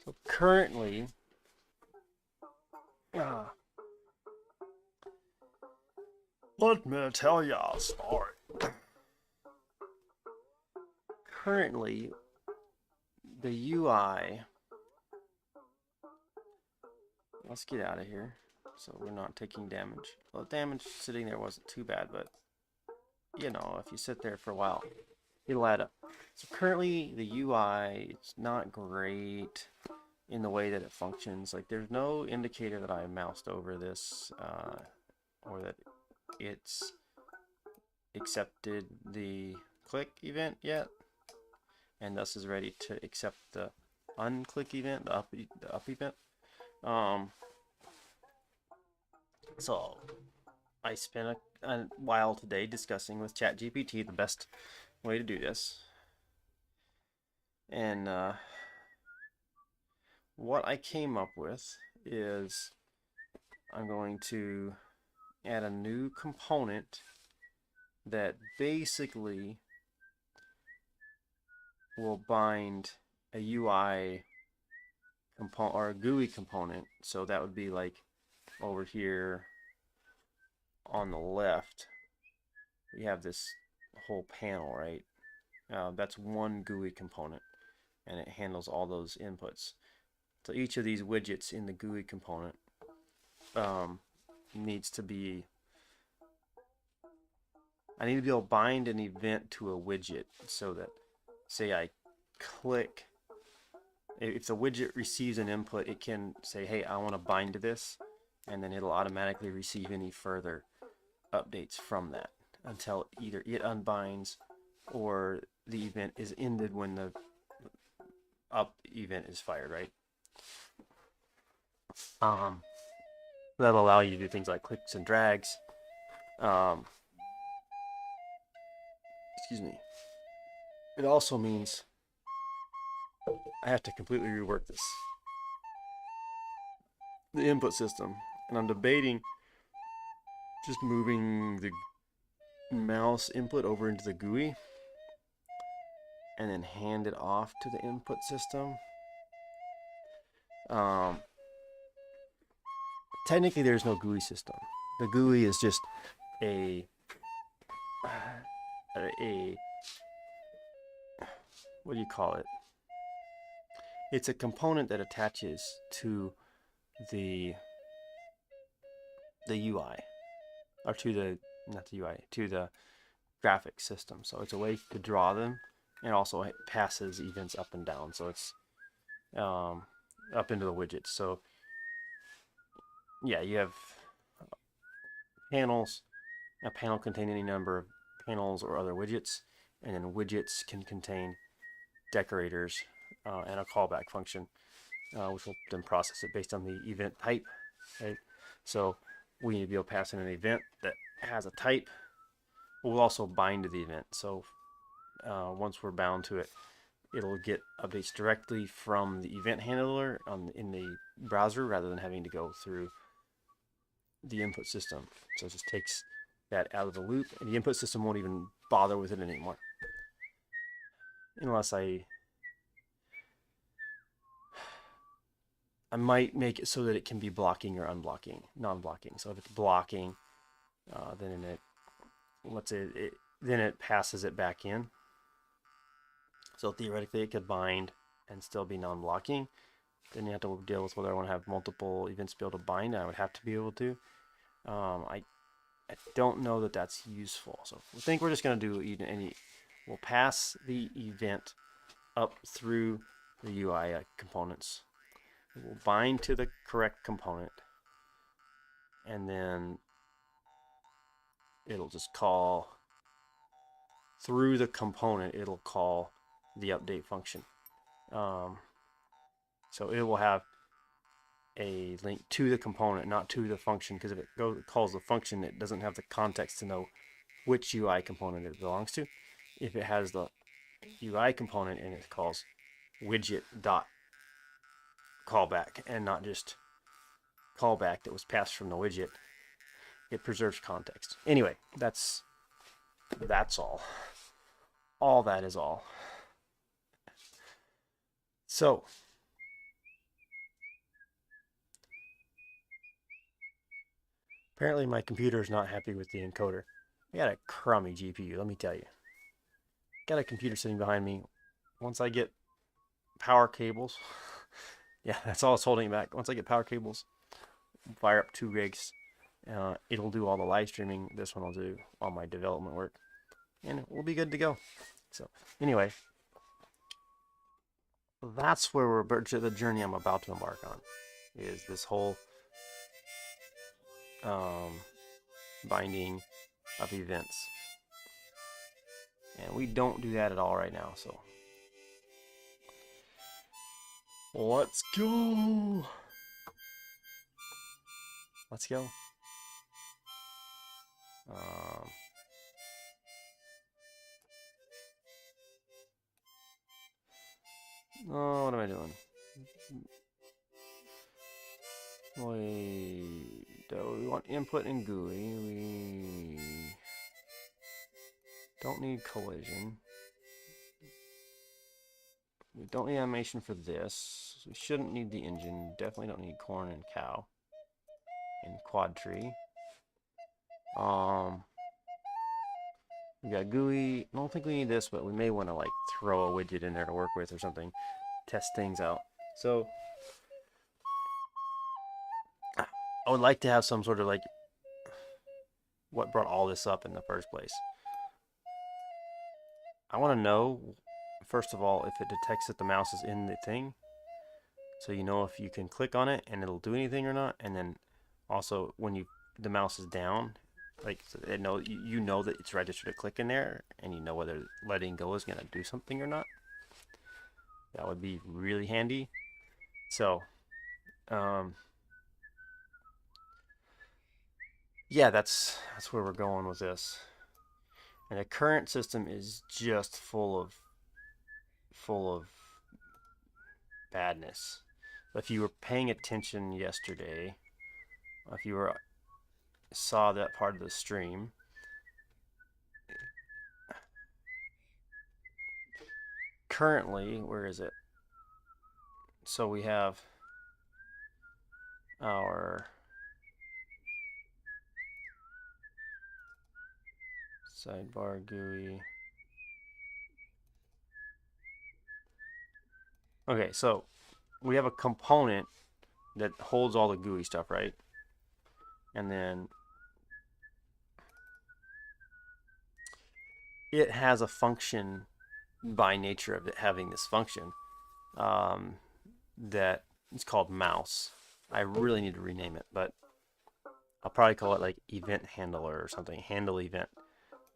So currently, let me tell you a story. Currently, the UI. Let's get out of here so we're not taking damage. Well, damage sitting there wasn't too bad, but you know, if you sit there for a while, it'll add up. So currently, the UI, it's not great in the way that it functions. Like, there's no indicator that I moused over this or that it's accepted the click event yet, and thus is ready to accept the unclick event, the up event. So I spent a while today discussing with ChatGPT the best way to do this, and what I came up with is I'm going to add a new component that basically will bind a UI component or a GUI component. So that would be like over here on the left. We have this whole panel, right? That's one GUI component, and it handles all those inputs. So each of these widgets in the GUI component needs to be, I need to be able to bind an event to a widget so that, say I click, if the widget receives an input, it can say, hey, I want to bind to this, and then it'll automatically receive any further updates from that until either it unbinds or the event is ended when the up event is fired, right? That'll allow you to do things like clicks and drags. Excuse me. It also means I have to completely rework the input system, and I'm debating just moving the mouse input over into the GUI and then hand it off to the input system. Technically there's no GUI system The GUI is just a a what do you call it? It's a component that attaches to the UI, or to the not the UI, to the graphics system. So it's a way to draw them, and also it passes events up and down. So it's up into the widgets. So yeah, you have panels. A panel contain any number of panels or other widgets, and then widgets can contain decorators and a callback function, which will then process it based on the event type. Right? So we need to be able to pass in an event that has a type. We'll also bind to the event. So once we're bound to it, it'll get updates directly from the event handler in the browser rather than having to go through the input system. So it just takes that out of the loop, and the input system won't even bother with it anymore. Unless I might make it so that it can be blocking or unblocking, non-blocking. So if it's blocking, then then it passes it back in. So theoretically, it could bind and still be non-blocking. Then you have to deal with whether I want to have multiple events be able to bind. I would have to be able to. I don't know that that's useful. So I think we're just going to do we'll pass the event up through the UI components. It will bind to the correct component, and then it'll just call through the component. It'll call the update function. So it will have a link to the component, not to the function, because if it calls the function, it doesn't have the context to know which UI component it belongs to. If it has the UI component and it calls widget dot callback and not just callback that was passed from the widget, it preserves context. Anyway, that's all. All that is all. So apparently my computer is not happy with the encoder. I got a crummy GPU, let me tell you. Got a computer sitting behind me. Once I get power cables, yeah, that's all it's holding back. Once I get power cables, fire up 2 rigs, it'll do all the live streaming. This one will do all my development work, and we'll be good to go. So anyway, that's where the journey I'm about to embark on, is this whole binding of events. And we don't do that at all right now, so let's go. Let's go. Oh, what am I doing? We want input in GUI. We don't need collision. We don't need animation for this. We shouldn't need the engine. Definitely don't need corn and cow and quad tree. We got GUI. I don't think we need this, but we may want to like throw a widget in there to work with or something. Test things out. So I would like to have some sort of like what brought all this up in the first place. I want to know, first of all, if it detects that the mouse is in the thing. So you know if you can click on it and it'll do anything or not. And then also when the mouse is down, like you know that it's registered to click in there, and you know whether letting go is gonna do something or not. That would be really handy. So yeah, that's where we're going with this. And the current system is just full of badness. If you were paying attention yesterday, if you saw that part of the stream, currently, where is it? So we have our sidebar GUI. Okay, so we have a component that holds all the GUI stuff, right? And then it has a function by nature of it having this function that is called mouse. I really need to rename it, but I'll probably call it like event handler or something, handle event.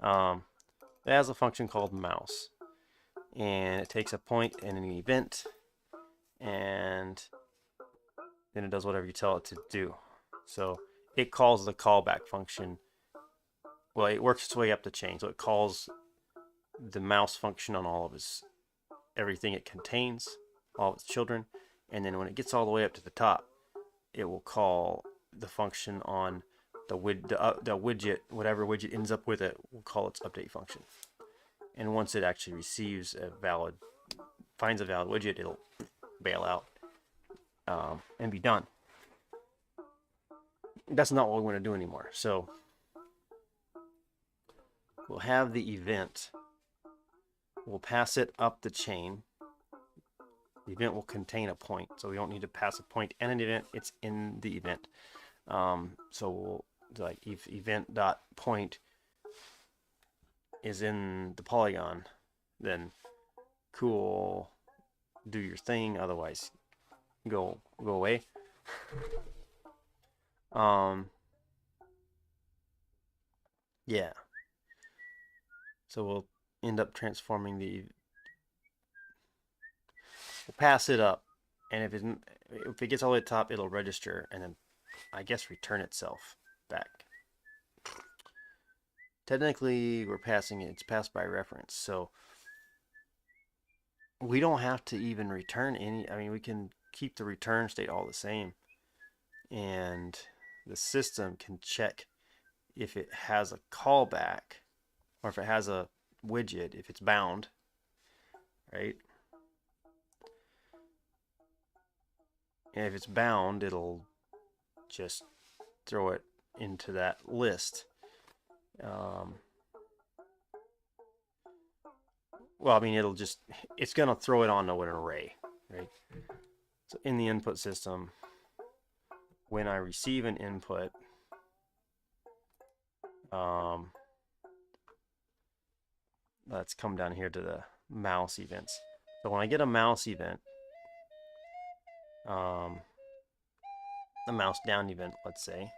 It has a function called mouse, and it takes a point in an event, and then it does whatever you tell it to do. So it calls the callback function. Well, it works its way up the chain, so it calls the mouse function on all of everything it contains, all of its children, and then when it gets all the way up to the top, it will call the function on the widget, whatever widget ends up with it, will call its update function. And once it actually finds a valid widget, it'll bail out and be done. That's not what we want to do anymore. So we'll have the event. We'll pass it up the chain. The event will contain a point, so we don't need to pass a point and an event. It's in the event. So we'll like if event.point is in the polygon, then cool, do your thing. Otherwise, go away. Yeah. So we'll end up transforming we'll pass it up, and if it gets all the way to the top, it'll register, and then I guess return itself back. Technically, we're passing it. It's passed by reference, so we don't have to even return any. I mean, we can keep the return state all the same, and the system can check if it has a callback or if it has a widget, if it's bound, right? And if it's bound, it'll just throw it into that list. Well, I mean, it's going to throw it onto an array, right? So in the input system, when I receive an input, let's come down here to the mouse events. So when I get a mouse event, the mouse down event, let's say,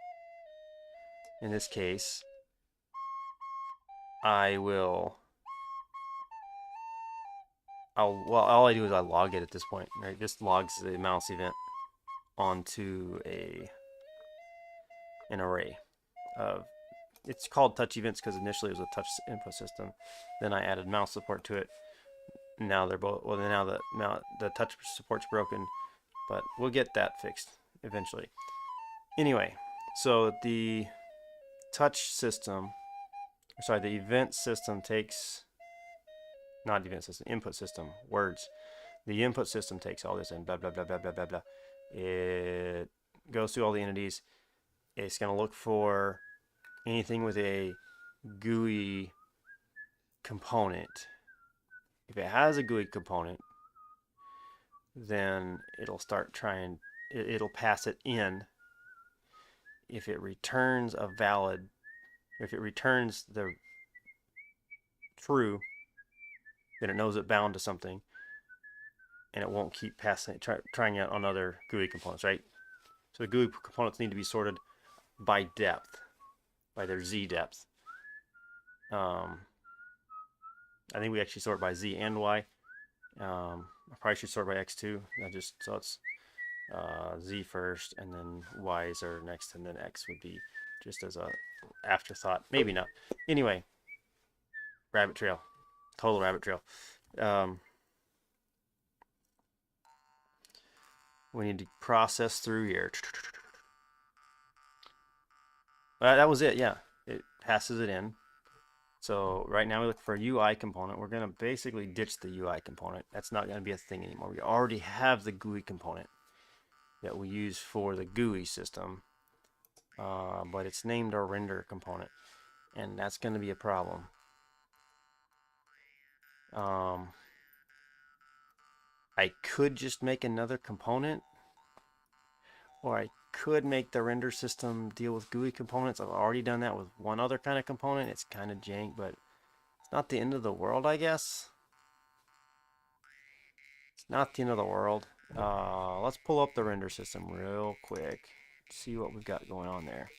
in this case, all I do is I log it at this point, right? Just logs the mouse event onto an array of, it's called touch events because initially it was a touch input system. Then I added mouse support to it. Now they're both, well, now the touch support's broken, but we'll get that fixed eventually. Anyway, so the touch system, sorry, the event system takes, not event system, input system, words. The input system takes all this and blah, blah, blah, blah, blah, blah, blah. It goes through all the entities. It's going to look for anything with a GUI component. If it has a GUI component, then it'll start trying, it'll pass it in. If it returns a valid, if it returns the true, then it knows it bound to something, and it won't keep passing it, trying it on other GUI components, right? So the GUI components need to be sorted by depth, by their Z depth. I think we actually sort by Z and Y. I probably should sort by X2. So it's Z first, and then Y's are next, and then X would be just as a afterthought. Maybe not. Anyway, rabbit trail, total rabbit trail. We need to process through here. That was it. Yeah, it passes it in. So right now we look for a UI component. We're going to basically ditch the UI component. That's not going to be a thing anymore. We already have the GUI component that we use for the GUI system, but it's named our render component, and that's going to be a problem. Um, I could just make another component, or I could make the render system deal with GUI components. I've already done that with one other kind of component. It's kind of jank, but it's not the end of the world, I guess. It's not the end of the world. Let's pull up the render system real quick. See what we've got going on there.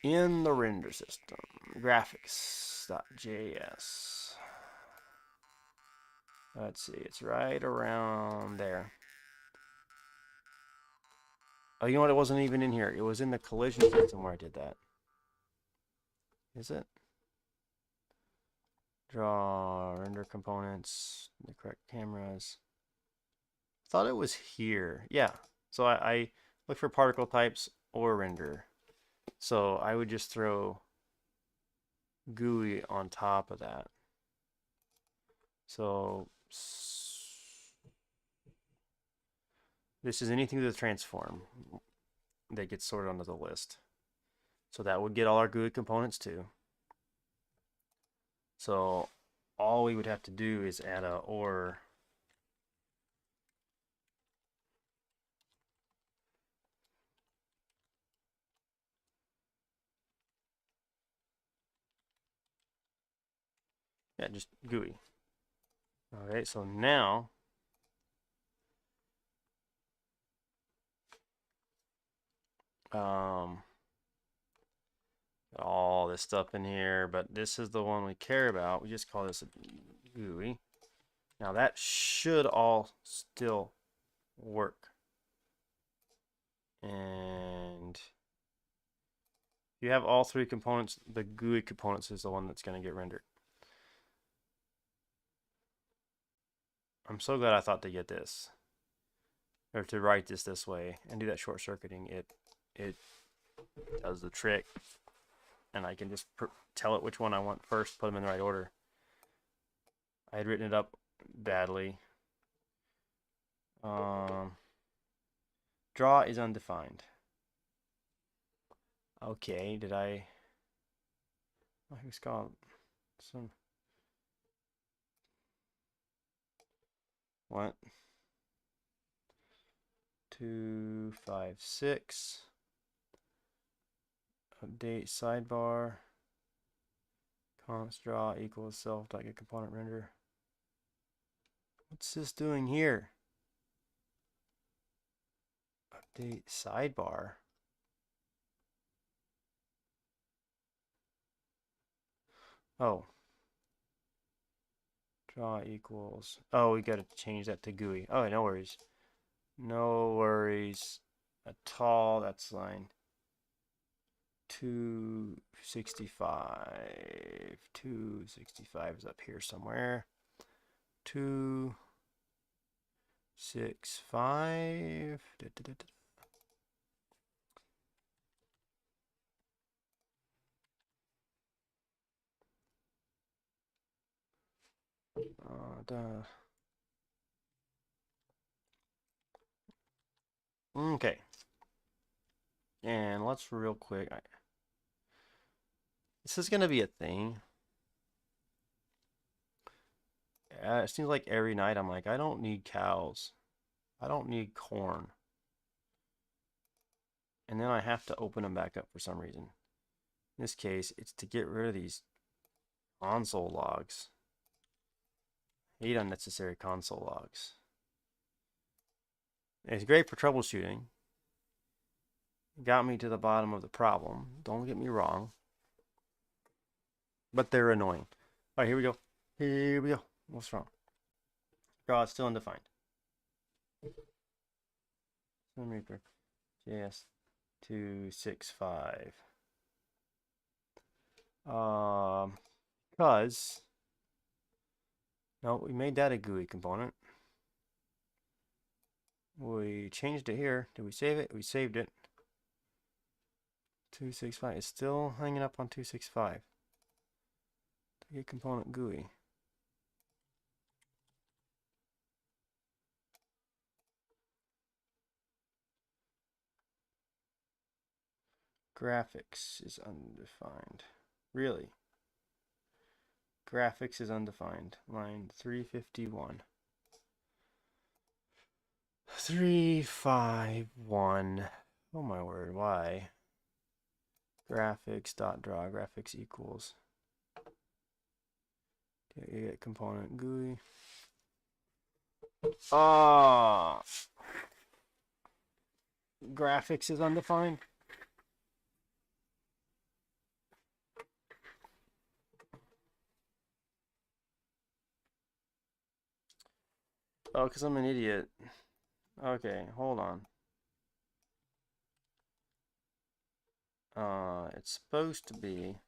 In the render system, graphics.js. Let's see, it's right around there. Oh, you know what? It wasn't even in here. It was in the collision system where I did that. Is it? Draw render components, the correct cameras. Thought it was here. Yeah. So I look for particle types or render. So I would just throw GUI on top of that. So this is anything with a transform that gets sorted onto the list. So that would get all our GUI components too. So all we would have to do is add a or. Yeah, just GUI. Okay, so now all this stuff in here, but this is the one we care about. We just call this a GUI. Now that should all still work. And if you have all three components, the GUI components is the one that's going to get rendered. I'm so glad I thought to get this, or to write this way and do that short circuiting. It does the trick, and I can just tell it which one I want first, put them in the right order. I had written it up badly. Draw is undefined. Okay, did I? Oh, who's got some? What? 256. Update sidebar. Const draw equals self dot get component render. What's this doing here? Update sidebar. Oh. Draw equals. Oh, we gotta change that to GUI. Oh, no worries. No worries at all. That's line 265. 265 is up here somewhere. 265. Okay. And let's real quick. This is gonna be a thing. It seems like every night I'm like, I don't need cows. I don't need corn. And then I have to open them back up for some reason. In this case, it's to get rid of these console logs. I hate unnecessary console logs. It's great for troubleshooting. It got me to the bottom of the problem. Don't get me wrong. But they're annoying. All right, here we go. Here we go. What's wrong? Draw is still undefined. Reaper. JS 265. Because no, we made that a GUI component. We changed it here. Did we save it? We saved it. 265. It's still hanging up on 265. Target component GUI. Graphics is undefined. Really? Graphics is undefined. Line 351. 351. Oh my word, why? Graphics dot draw graphics equals. Get component GUI. Ah, graphics is undefined. Oh, because I'm an idiot. Okay, hold on. It's supposed to be.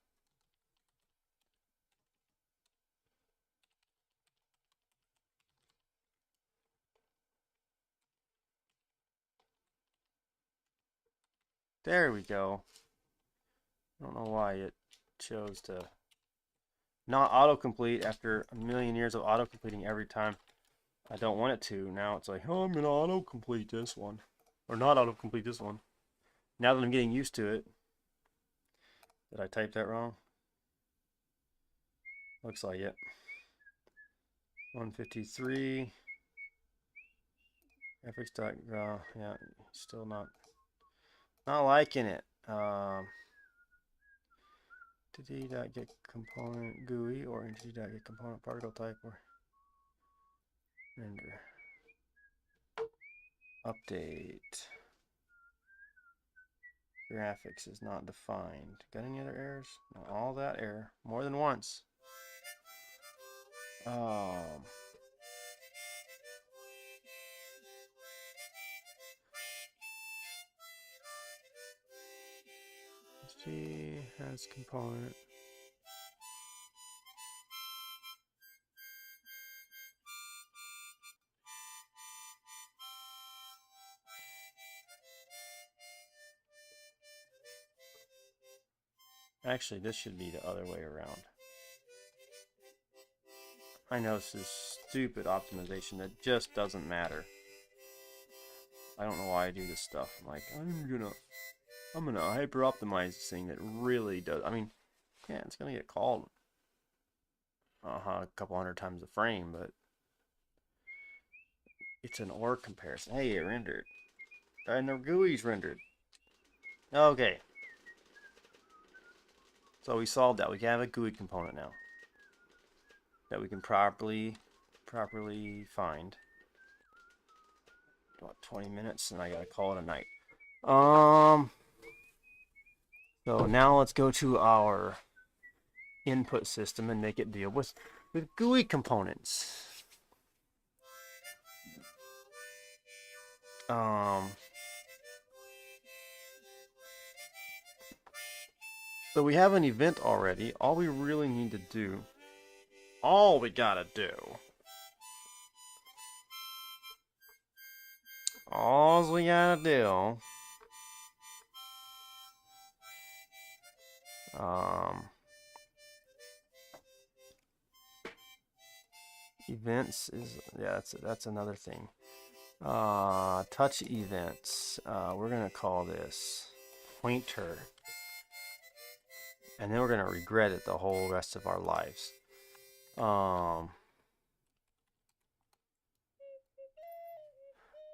There we go. I don't know why it chose to not autocomplete after a million years of autocompleting every time I don't want it to. Now it's like, oh, I'm gonna autocomplete this one. Or not autocomplete this one. Now that I'm getting used to it. Did I type that wrong? Looks like it. 153. Graphics.draw. Yeah, still not liking it. Entity.get component GUI or entity.get component particle type or render. Update. Graphics is not defined. Got any other errors? Not all that error. More than once. Entity has component. Actually, this should be the other way around. I know this is stupid optimization that just doesn't matter. I don't know why I do this stuff. I'm like, I'm gonna hyper optimize this thing that really does. I mean, yeah, it's gonna get called a couple hundred times a frame, but it's an OR comparison. Hey, it rendered. And the GUI's rendered. Okay. So we solved that. We have a GUI component now that we can properly find. About 20 minutes, and I gotta call it a night. So now let's go to our input system and make it deal with GUI components. So we have an event already. All we really need to do, all we gotta do, events is, yeah, that's another thing. Touch events. We're gonna call this pointer, and then we're gonna regret it the whole rest of our lives. I'm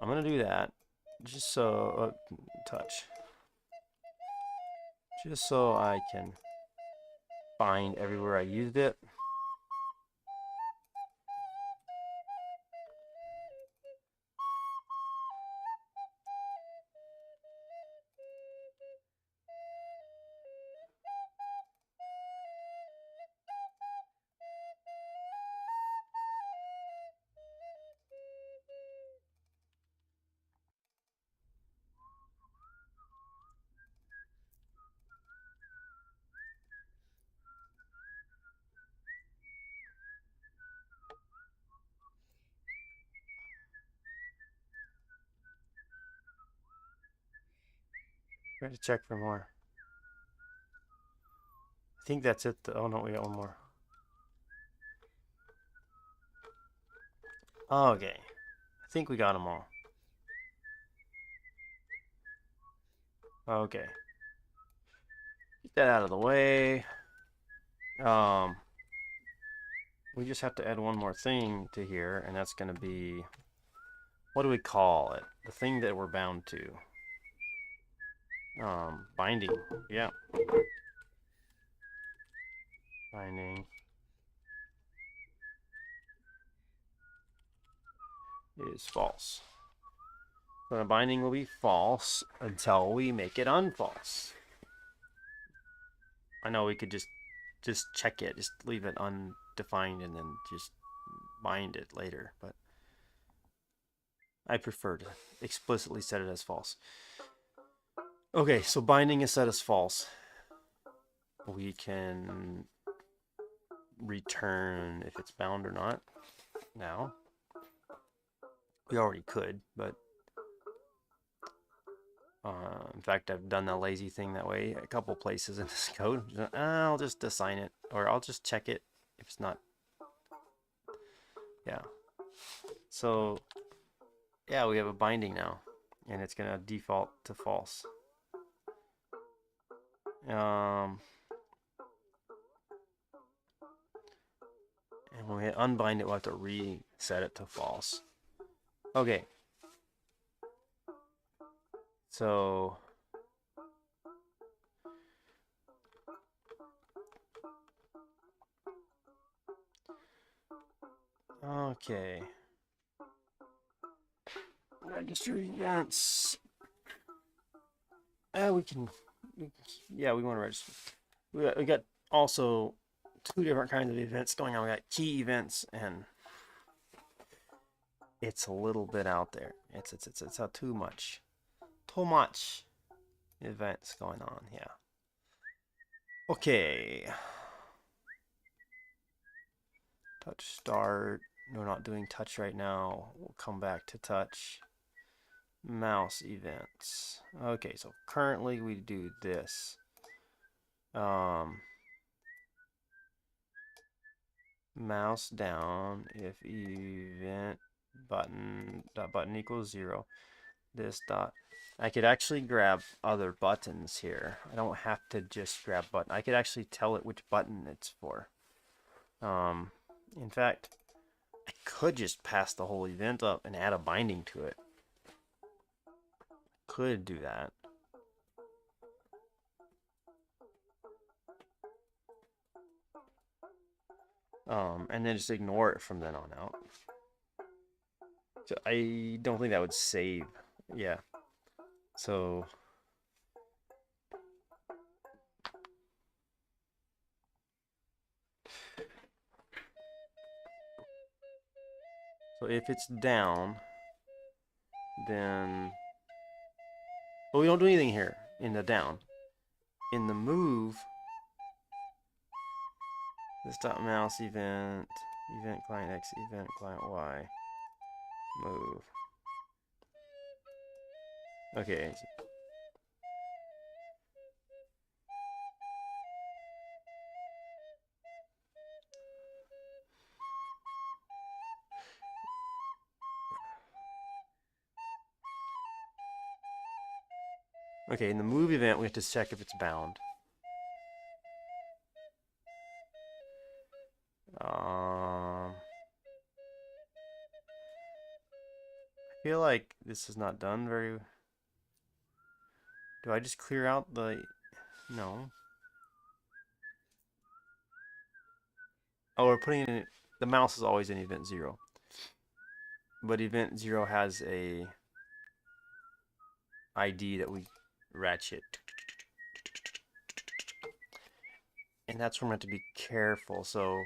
gonna do that just so touch, just so I can find everywhere I used it. We have to check for more. I think that's it. Oh no, we got one more. Okay, I think we got them all. Okay, get that out of the way. we just have to add one more thing to here, and that's going to be, what do we call it? The thing that we're bound to. Binding. Yeah. Binding is false. So the binding will be false until we make it unfalse. I know we could just check it, just leave it undefined and then just bind it later, but I prefer to explicitly set it as false. Okay, so binding is set as false. We can return if it's bound or not now. We already could, but in fact, I've done the lazy thing that way a couple places in this code. I'll just assign it, or I'll just check it if it's not. Yeah. So, yeah, we have a binding now, and it's going to default to false. And when we hit unbind it, we'll have to reset it to false. Okay. So, okay. Registry events. Yeah, we want to register. We got also two different kinds of events going on. We got key events, and it's a little bit out there. It's too much events going on. Yeah. Okay. Touch start. We're not doing touch right now. We'll come back to touch. Mouse events. Okay, so currently we do this. Mouse down if event button equals 0. This dot. I could actually grab other buttons here. I don't have to just grab button. I could actually tell it which button it's for. In fact, I could just pass the whole event up and add a binding to it. Could do that. And then just ignore it from then on out. So I don't think that would save. Yeah. So if it's down, then we don't do anything here in the down. In the move, this dot mouse event client X, event client Y, move. Okay. Okay, in the move event, we have to check if it's bound. I feel like this is not done very. Do I just clear out the? No. Oh, we're putting in. The mouse is always in event 0, but event 0 has a ID that we ratchet. And that's where we're going to be careful. So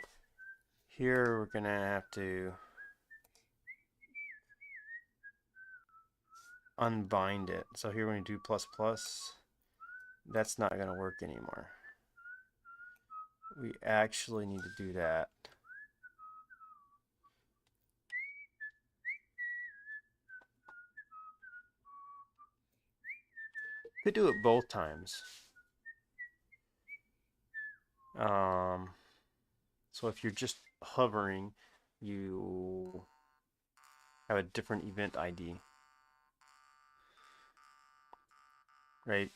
here we're going to have to unbind it. So here when we do plus plus, that's not going to work anymore. We actually need to do that. Could do it both times. So if you're just hovering, you have a different event ID, right?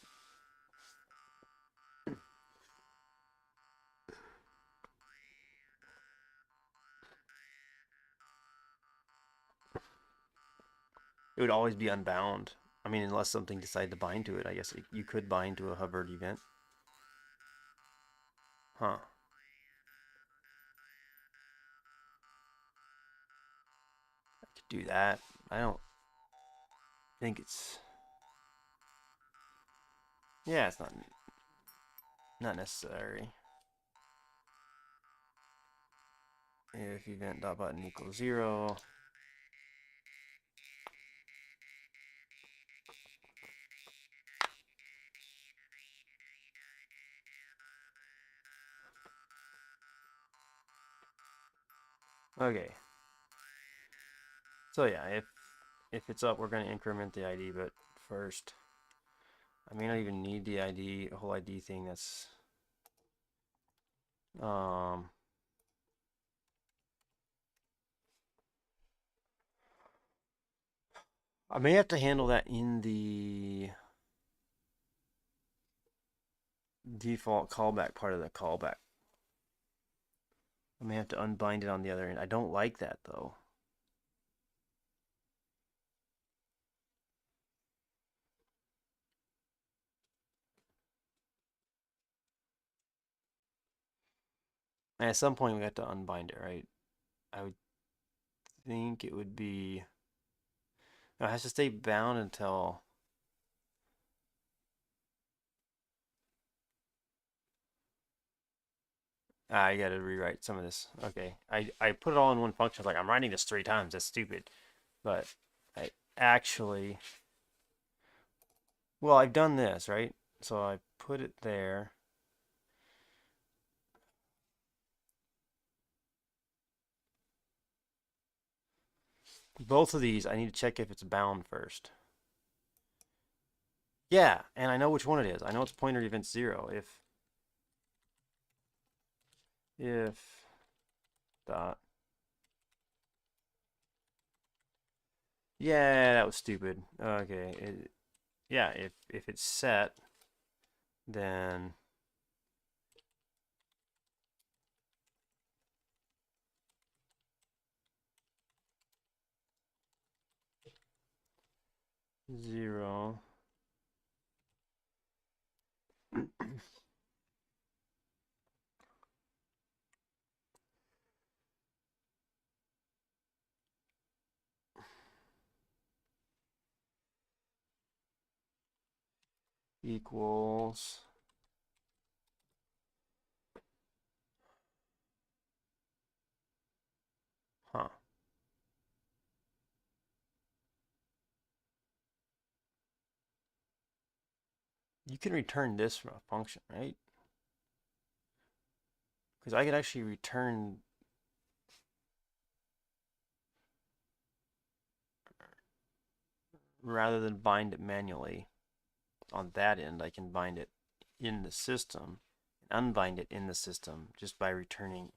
it would always be unbound. I mean, unless something decided to bind to it, I guess you could bind to a hovered event. Huh. I could do that. I don't think it's... Yeah, it's not necessary. If event dot button equals 0. Okay. So yeah, if it's up, we're going to increment the ID, but first, I may not even need the ID, a whole ID thing. That's I may have to handle that in the default callback part of the callback. I may have to unbind it on the other end. I don't like that though. And at some point we have to unbind it, right? I would think it would be... No, it has to stay bound until... I gotta rewrite some of this. Okay. I put it all in one function. I was like, I'm writing this 3 times. That's stupid. But I actually... Well, I've done this, right? So I put it there. Both of these, I need to check if it's bound first. Yeah, and I know which one it is. I know it's pointer event 0. If dot... Yeah, that was stupid. Okay. Yeah, if it's set, then... Zero. Equals... Huh. You can return this from a function, right? Because I could actually return... Rather than bind it manually on that end, I can bind it in the system and unbind it in the system just by returning...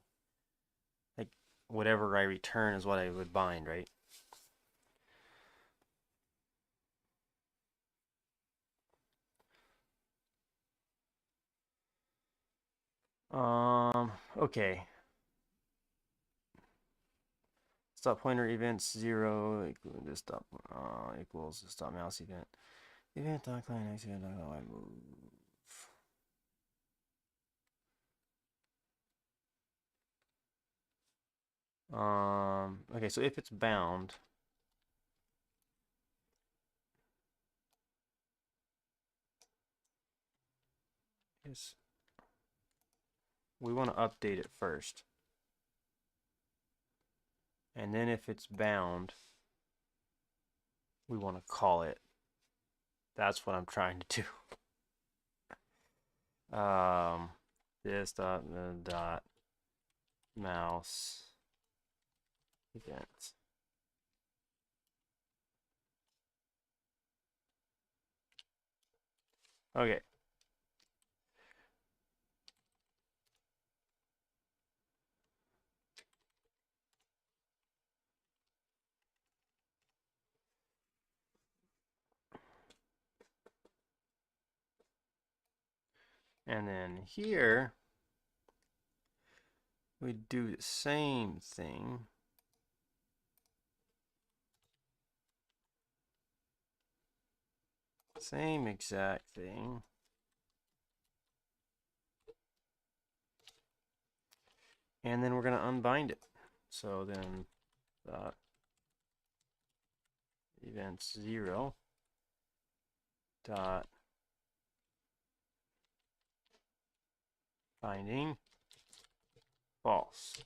Like, whatever I return is what I would bind, right? Okay. Stop pointer events 0 this stop equals stop mouse event. Event dot client x event dot I move. Okay, so if it's bound, yes, we want to update it first. And then if it's bound, we want to call it. That's what I'm trying to do. This dot mouse events. Okay. And then here, we do the same thing. Same exact thing. And then we're going to unbind it. So then events 0 dot binding false.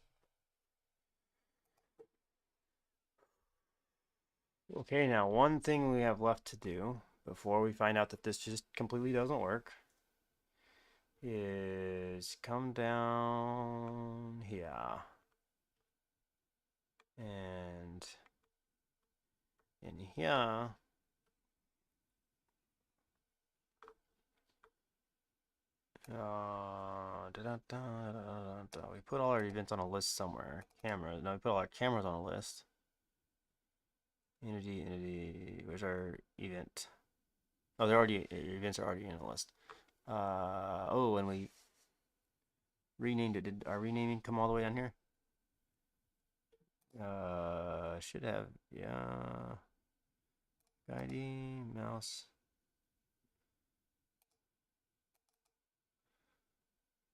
Okay, now one thing we have left to do before we find out that this just completely doesn't work is come down here and in here we put all our events on a list somewhere. Cameras. No, we put all our cameras on a list. Entity. Where's our event? Oh, they're already, your events are already in the list. Oh, and we renamed it. Did our renaming come all the way down here? Should have, yeah. ID, mouse.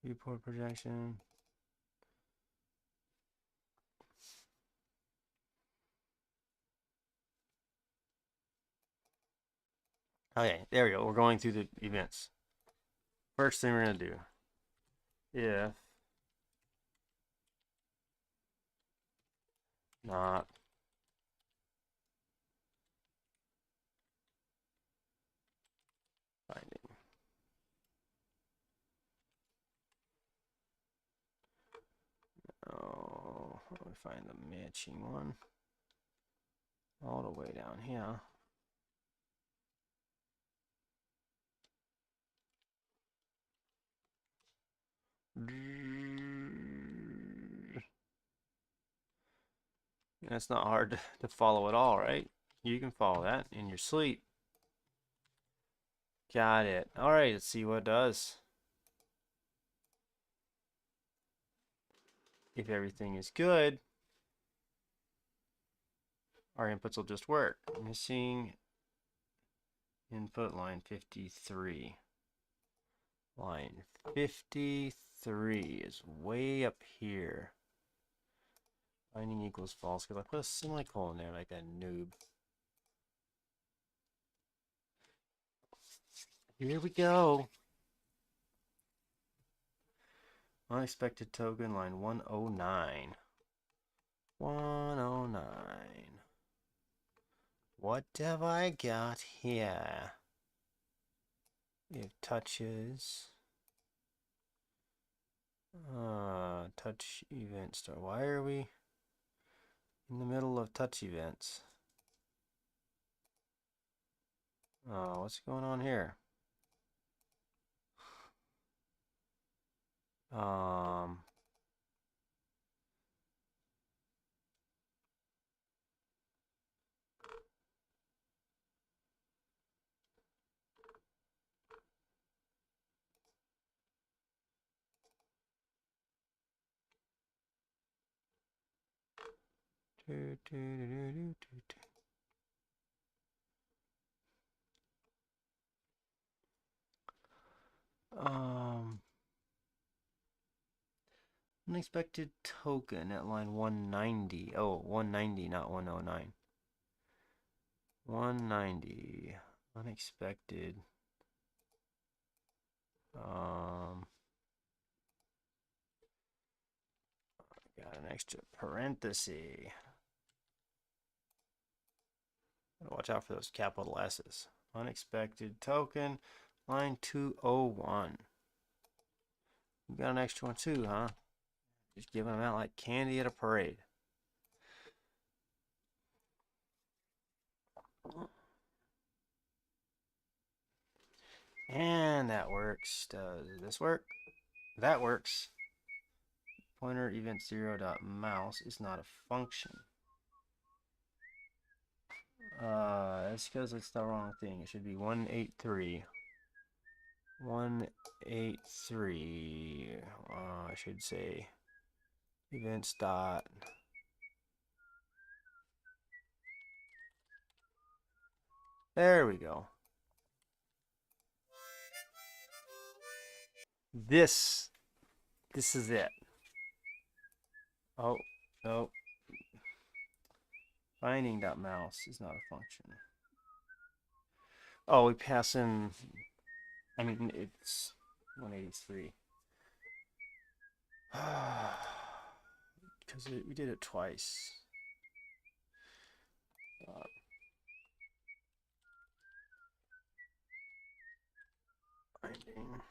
Viewport projection. Okay, there we go. We're going through the events. First thing we're going to do, if not finding. Oh, how do we find the matching one? All the way down here. That's not hard to follow at all, right? You can follow that in your sleep. Got it. All right, let's see what it does. If everything is good, our inputs will just work. Missing input line 53. Line 53 is way up here. Finding equals false because I put a semicolon there like a noob. Here we go. Unexpected token line 109. 109. What have I got here? It touches. Touch event start. Why are we in the middle of touch events? Oh, what's going on here? Um, unexpected token at line 190. Oh, 190, not 109. 190. Unexpected. Got an extra parenthesis. Watch out for those capital S's. Unexpected token, line 201. You got an extra one too, huh? Just giving them out like candy at a parade. And that works. Does this work? That works. Pointer event 0 dot mouse is not a function. That's because it's the wrong thing. It should be 183. 183. I should say events dot. There we go. This is it. Oh, no. Binding.mouse is not a function. Oh, we pass in, I mean, it's 183. Because we did it twice. Binding.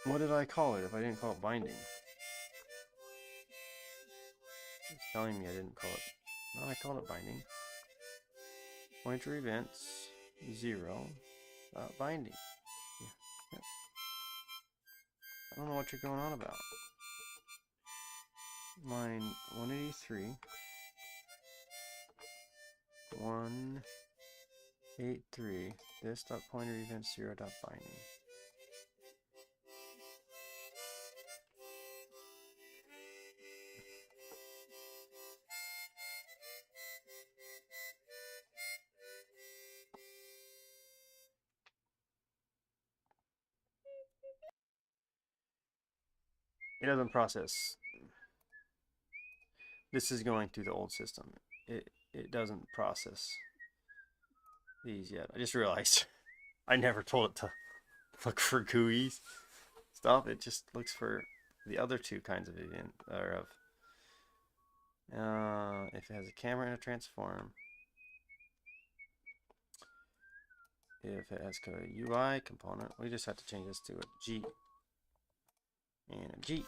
What did I call it if I didn't call it binding? It's telling me I didn't call it. No, I called it binding. Pointer events 0 binding. Yeah. I don't know what you're going on about. Line 183. 183. This dot pointer events 0 dot binding. It doesn't process. This is going through the old system. It doesn't process these yet. I just realized I never told it to look for GUIs stuff. It just looks for the other two kinds of event if it has a camera and a transform. If it has a UI component, we just have to change this to a G and a G.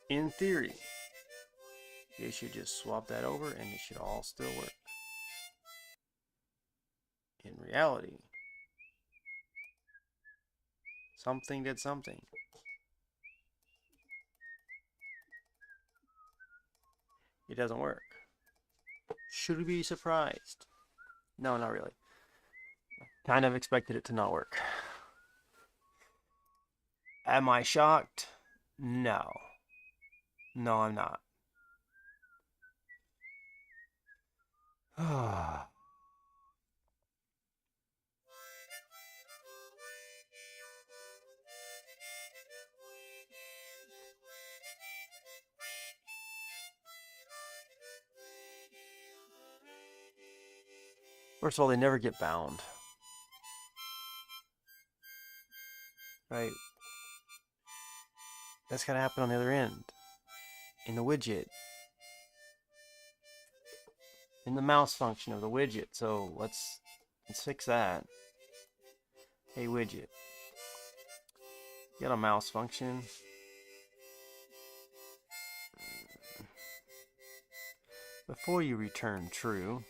In theory, you should just swap that over and it should all still work. In reality, something did something. It doesn't work. Should we be surprised? No, not really. Kind of expected it to not work. Am I shocked? No. No, I'm not. First of all, they never get bound. Right? That's gotta happen on the other end. In the widget. In the mouse function of the widget. So let's fix that. Hey widget. You got a mouse function. Before you return true.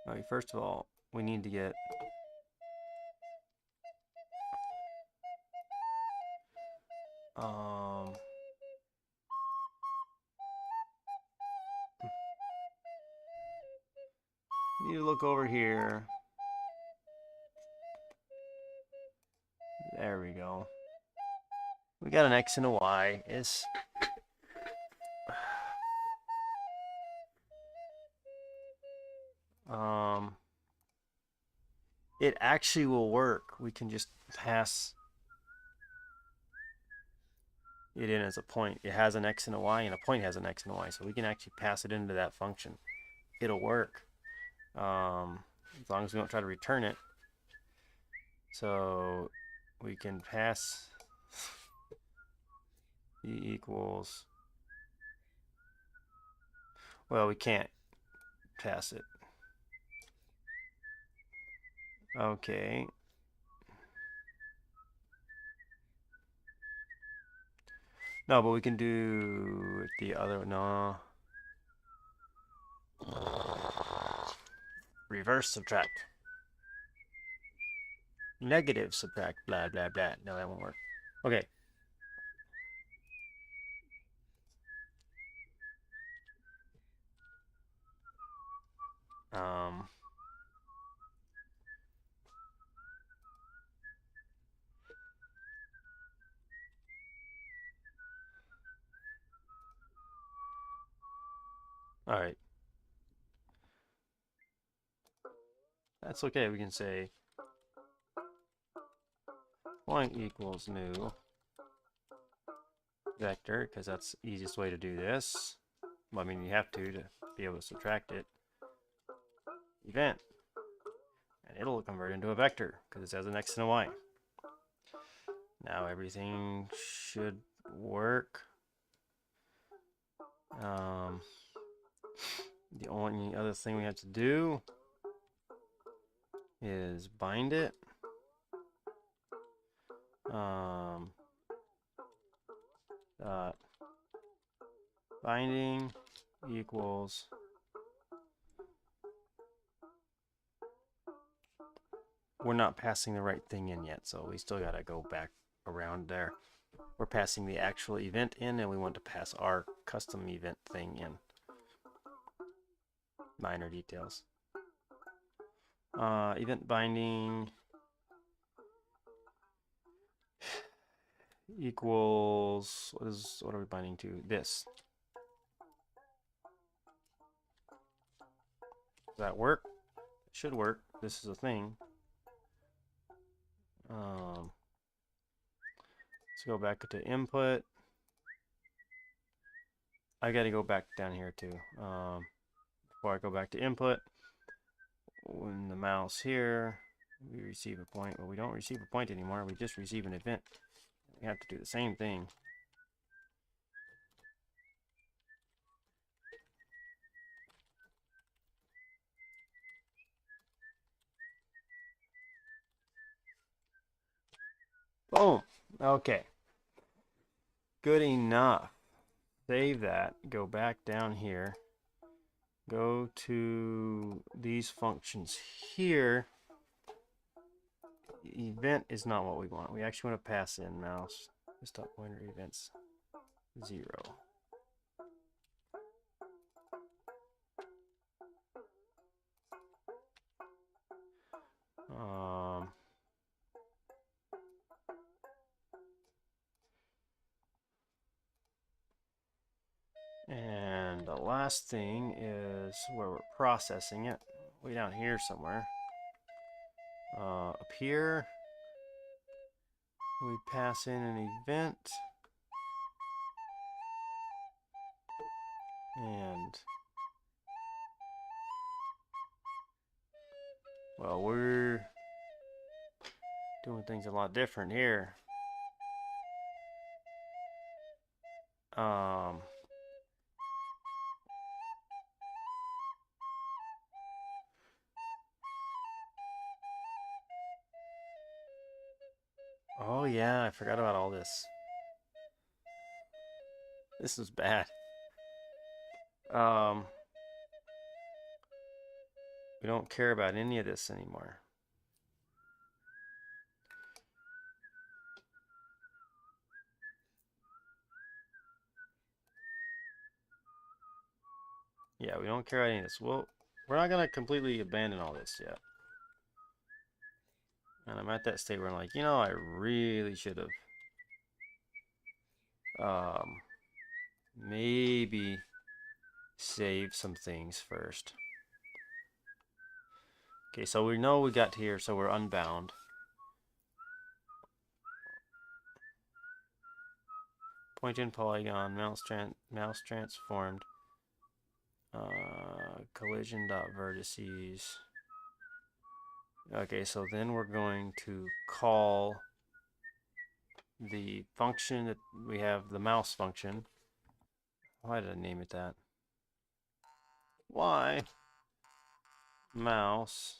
Okay, first of all, we need to get you need to look over here. There we go. We got an X and a Y. It actually will work. We can just pass it in as a point. It has an X and a Y, and a point has an X and a Y. So we can actually pass it into that function. It'll work. As long as we don't try to return it. So we can pass E equals. Well, we can't pass it. Okay. No, but we can do the other. No. Reverse subtract. Negative subtract. Blah, blah, blah. No, that won't work. Okay. All right. That's okay. We can say point equals new vector, because that's the easiest way to do this. Well, I mean, you have to be able to subtract it. Event. And it'll convert into a vector, because it has an x and a y. Now everything should work. The only other thing we have to do is bind it. Binding equals we're not passing the right thing in yet, so we still gotta go back around there. We're passing the actual event in, and we want to pass our custom event thing in. Minor details. Event binding equals what are we binding to? This. Does that work? It should work. This is a thing. Let's go back to input. I got to go back down here too. Before I go back to input, when the mouse here, we receive a point. Well, we don't receive a point anymore. We just receive an event. We have to do the same thing. Boom. Okay. Good enough. Save that. Go back down here. Go to these functions here. Event is not what we want. We actually want to pass in mouse. Stop pointer events 0. And the last thing is where we're processing it. Way down here somewhere. Up here, we pass in an event. And, well, we're doing things a lot different here. Oh yeah, I forgot about all this. This is bad. We don't care about any of this anymore. Yeah, we don't care about any of this. Well, we're not gonna completely abandon all this yet. And I'm at that state where I'm like, I really should have maybe save some things first. Okay, so we know we got here, so we're unbound. Point in polygon, mouse transformed, collision dot vertices. Okay, so then we're going to call the function that we have, the mouse function. Why did I name it that? Why mouse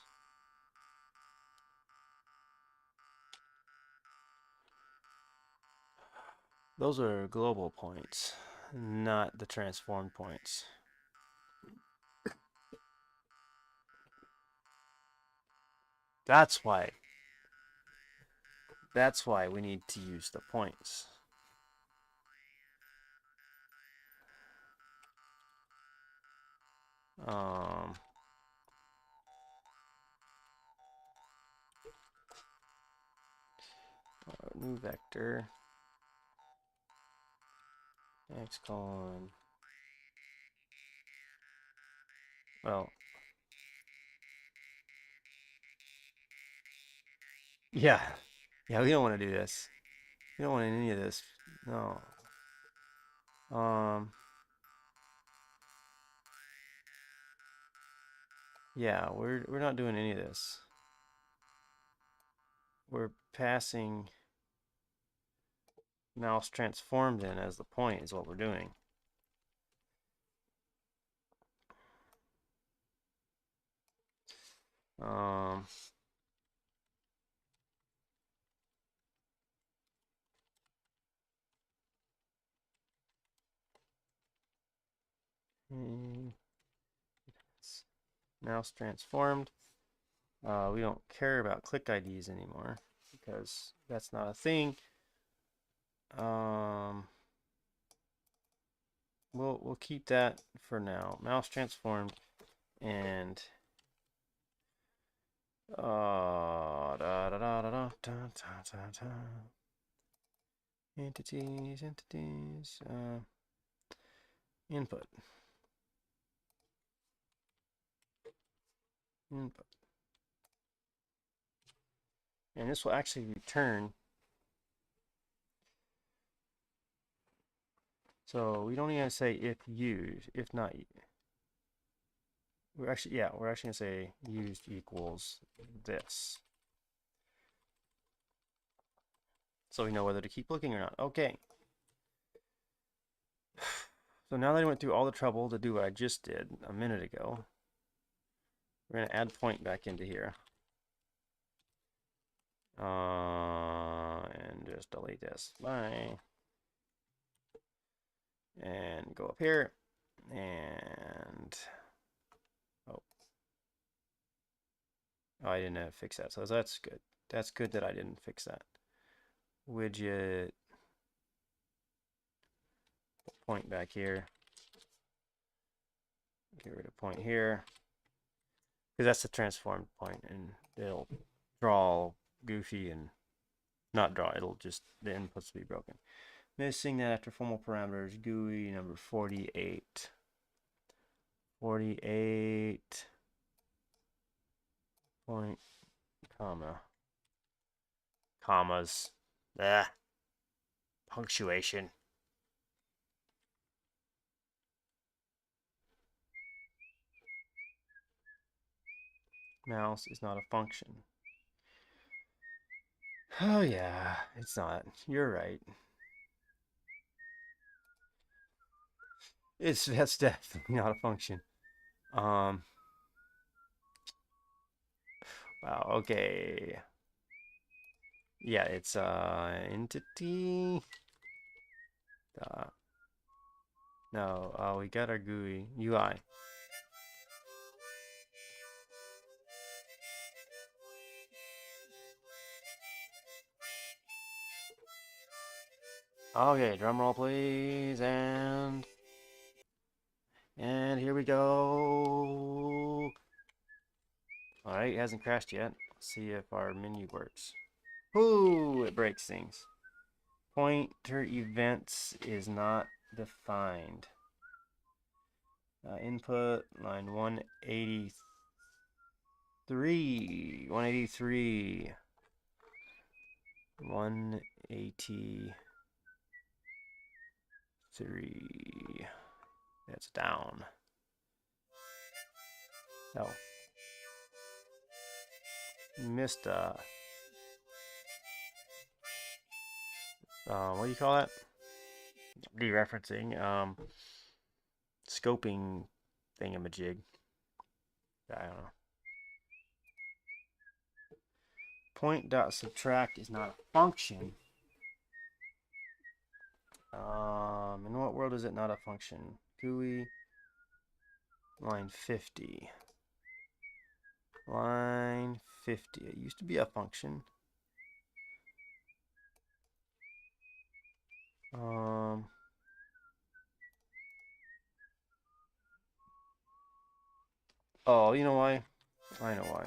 those are global points, not the transformed points. That's why we need to use the points. New vector x colon Well, yeah. Yeah, we don't want to do this. We don't want any of this. No. Um, yeah, we're not doing any of this. We're passing mouse transformed in as the point is what we're doing. Um, mouse transformed. We don't care about click IDs anymore because that's not a thing. We'll keep that for now. Mouse transformed and da da da da da da da da da. Entities, input, input. And this will actually return. So we don't even say if used, if not. We're actually gonna say used equals this. So we know whether to keep looking or not. Okay. So now that I went through all the trouble to do what I just did a minute ago, we're gonna add point back into here. And just delete this. Bye. And go up here and oh, I didn't fix that, so that's good. That's good that I didn't fix that. Widget point back here. Get rid of point here because that's the transformed point, and it'll draw goofy and not draw. It'll just the inputs will be broken. Missing that after formal parameters. GUI number 48. 48 point comma commas. Punctuation. Mouse is not a function. Oh yeah, it's not. You're right. That's definitely not a function. Wow, okay. Yeah, it's entity. No, we got our GUI UI. Okay, drum roll please, and here we go. All right, it hasn't crashed yet. Let's see if our menu works. Ooh, it breaks things. Pointer events is not defined. Input line 183. 183. 183. That's down. Oh. Missed what do you call that? Dereferencing. Scoping thingamajig. I don't know. Point.subtract is not a function. In what world is it not a function? GUI line 50. Line 50. It used to be a function. Oh, you know why? I know why.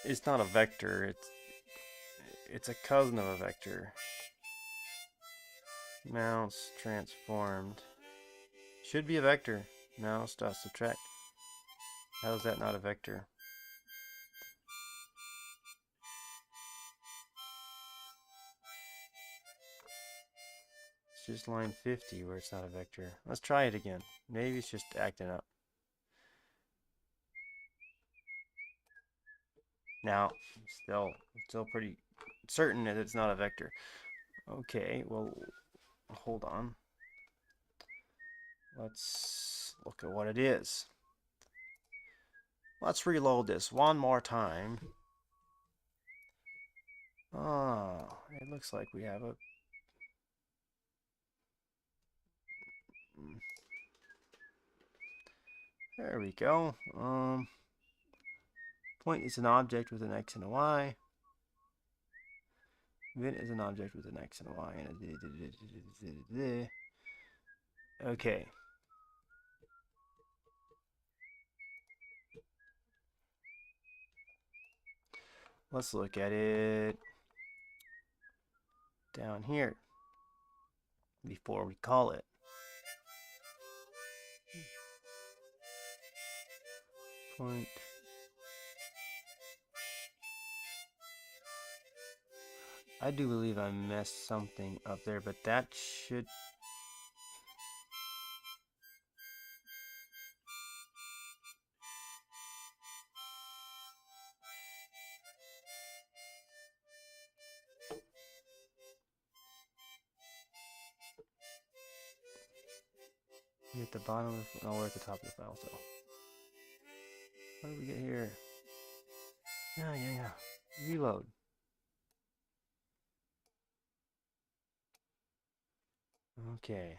It's not a vector. It's a cousin of a vector. Mouse transformed. Should be a vector. mouse dot subtract. How is that not a vector? It's just line 50 where it's not a vector. Let's try it again. Maybe it's just acting up. Now, still pretty certain that it's not a vector. Okay, well, hold on. Let's look at what it is. Let's reload this one more time. Oh, it looks like we have a... There we go. Point is an object with an x and a y. Vent is an object with an x and a y and a... Okay. Let's look at it down here before we call it. Point. I do believe I messed something up there, but that should... We're at the bottom of the... No, we're at the top of the file, so... What do we get here? Yeah. Reload. Okay.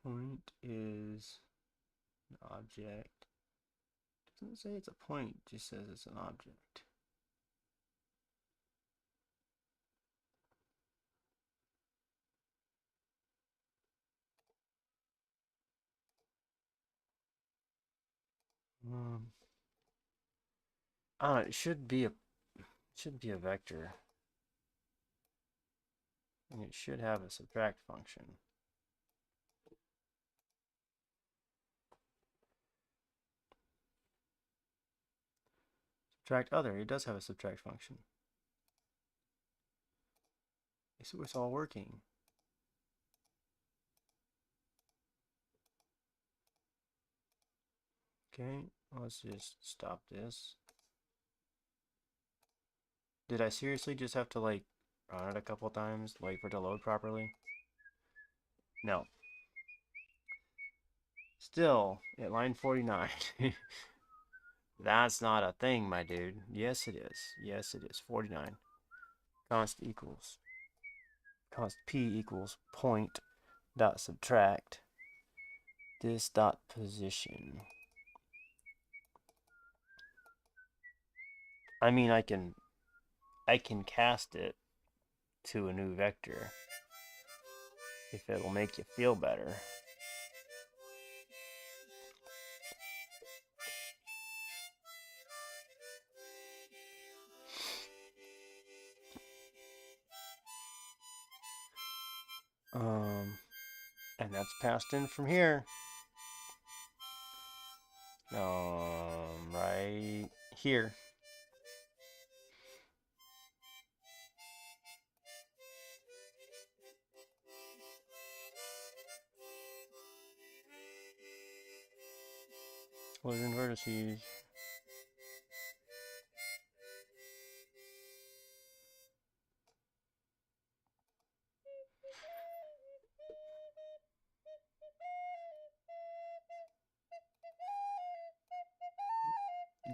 Point is an object. Doesn't say it's a point, just says it's an object. I don't know, it should be a vector. And it should have a subtract function. Subtract other, it does have a subtract function. So it's all working. Okay, let's just stop this. Did I seriously just have to like run it a couple times, wait for it to load properly? No. Still, at line 49. That's not a thing, my dude. Yes, it is. Yes, it is. 49. Const p equals point dot subtract this dot position. I mean, I can cast it to a new vector if it'll make you feel better. And that's passed in from here. Right here. Collision vertices.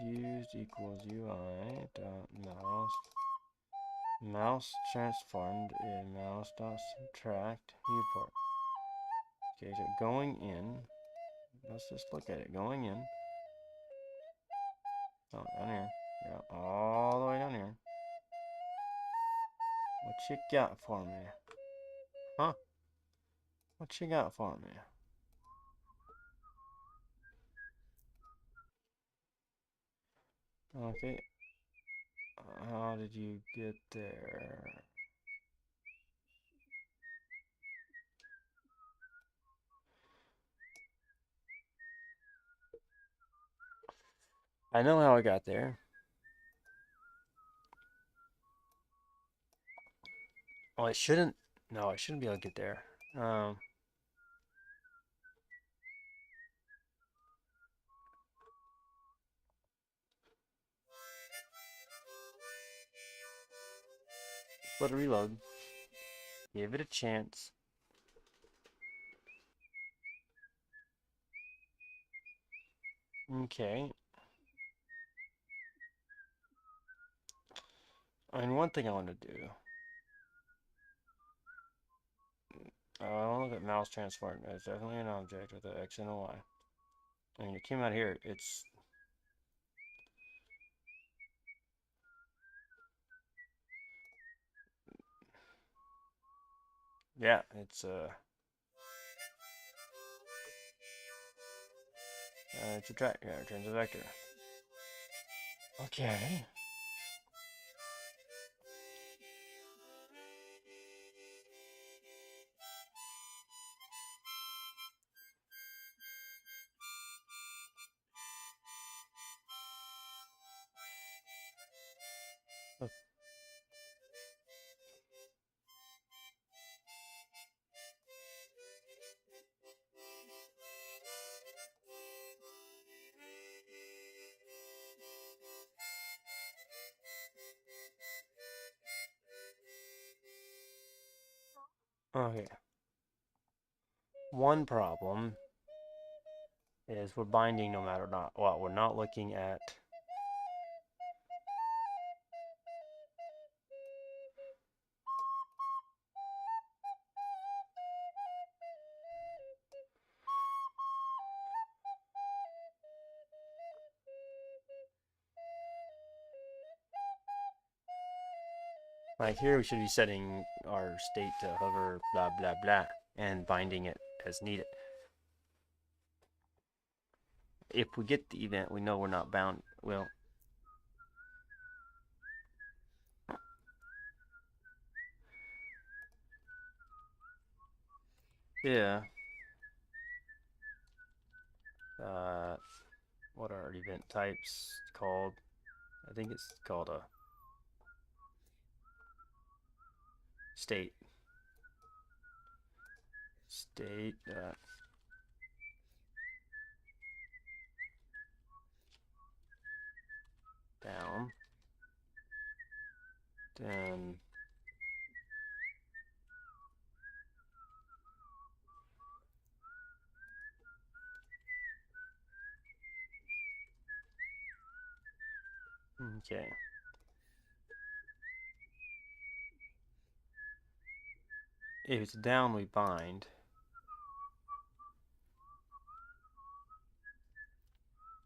Used equals UI dot mouse transformed in mouse dot subtract viewport. Okay, so going in, let's just look at it. Going in. Oh, down here. Yeah, all the way down here. What you got for me? Huh? What you got for me? Okay. How did you get there? I know how I got there. Oh, I shouldn't. No, I shouldn't be able to get there. Um, let it reload. Give it a chance. Okay. And one thing I want to do. I want to look at mouse transform. It's definitely an object with an X and a Y. I mean, it came out here. It's yeah. It's a track. Yeah, it returns a vector. Okay. Okay. One problem is we're binding no matter not what. We're not looking at. Like here, we should be setting our state to hover, blah, blah, blah, and binding it as needed. If we get the event, we know we're not bound. Well, yeah. What are event types called? I think it's called a state. State. Down. Then okay. If it's down, we bind.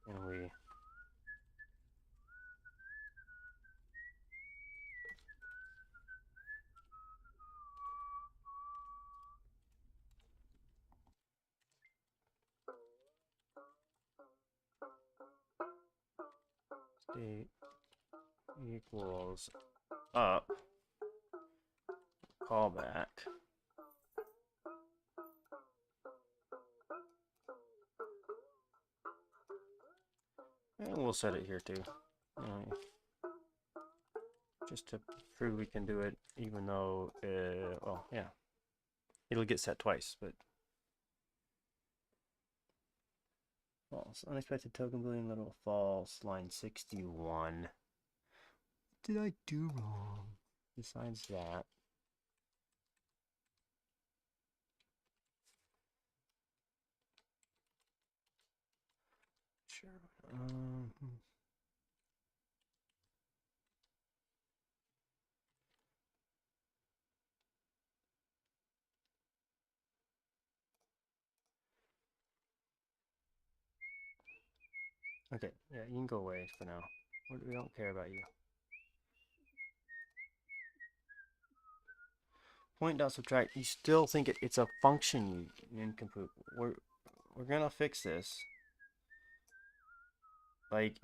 And we state equals up. Callback. And we'll set it here too. Just to prove we can do it, even though, well, yeah. It'll get set twice, but false. Unexpected token boolean little false. Line 61. What did I do wrong? Besides that. Sure. Okay, yeah, you can go away for now. We don't care about you. Point dot subtract. You still think it's a function, you nincompoop. We're gonna fix this. Like,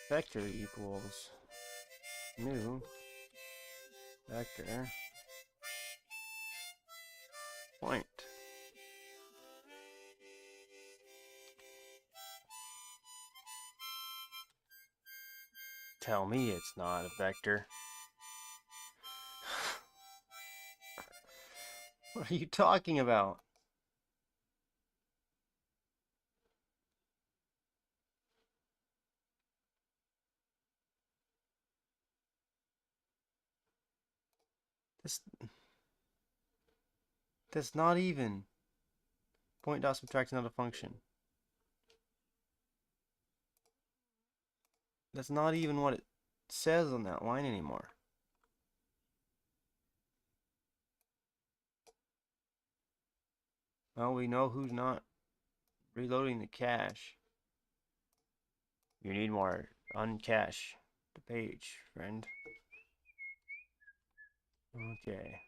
vector equals new vector point. Tell me it's not a vector. What are you talking about? That's not even. Point dot subtract is not a function. That's not even what it says on that line anymore. Well, we know who's not reloading the cache. You need more. Uncache the page, friend. Okay.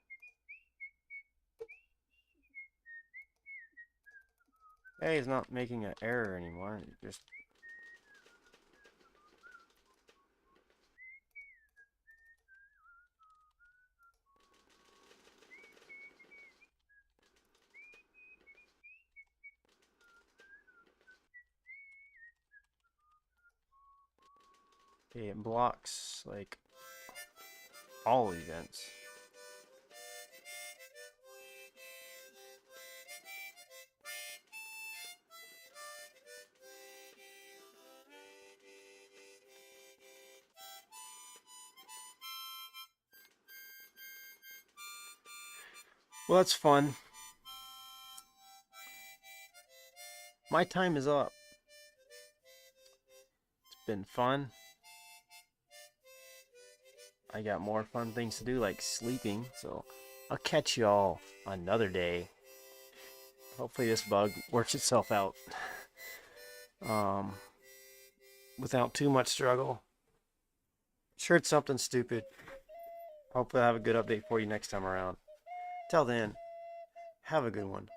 Hey, it's not making an error anymore. It just it blocks like all events. Well, that's fun. My time is up. It's been fun. I got more fun things to do, like sleeping, so I'll catch y'all another day. Hopefully this bug works itself out without too much struggle. Sure, it's something stupid. Hopefully I have a good update for you next time around. Till then, have a good one.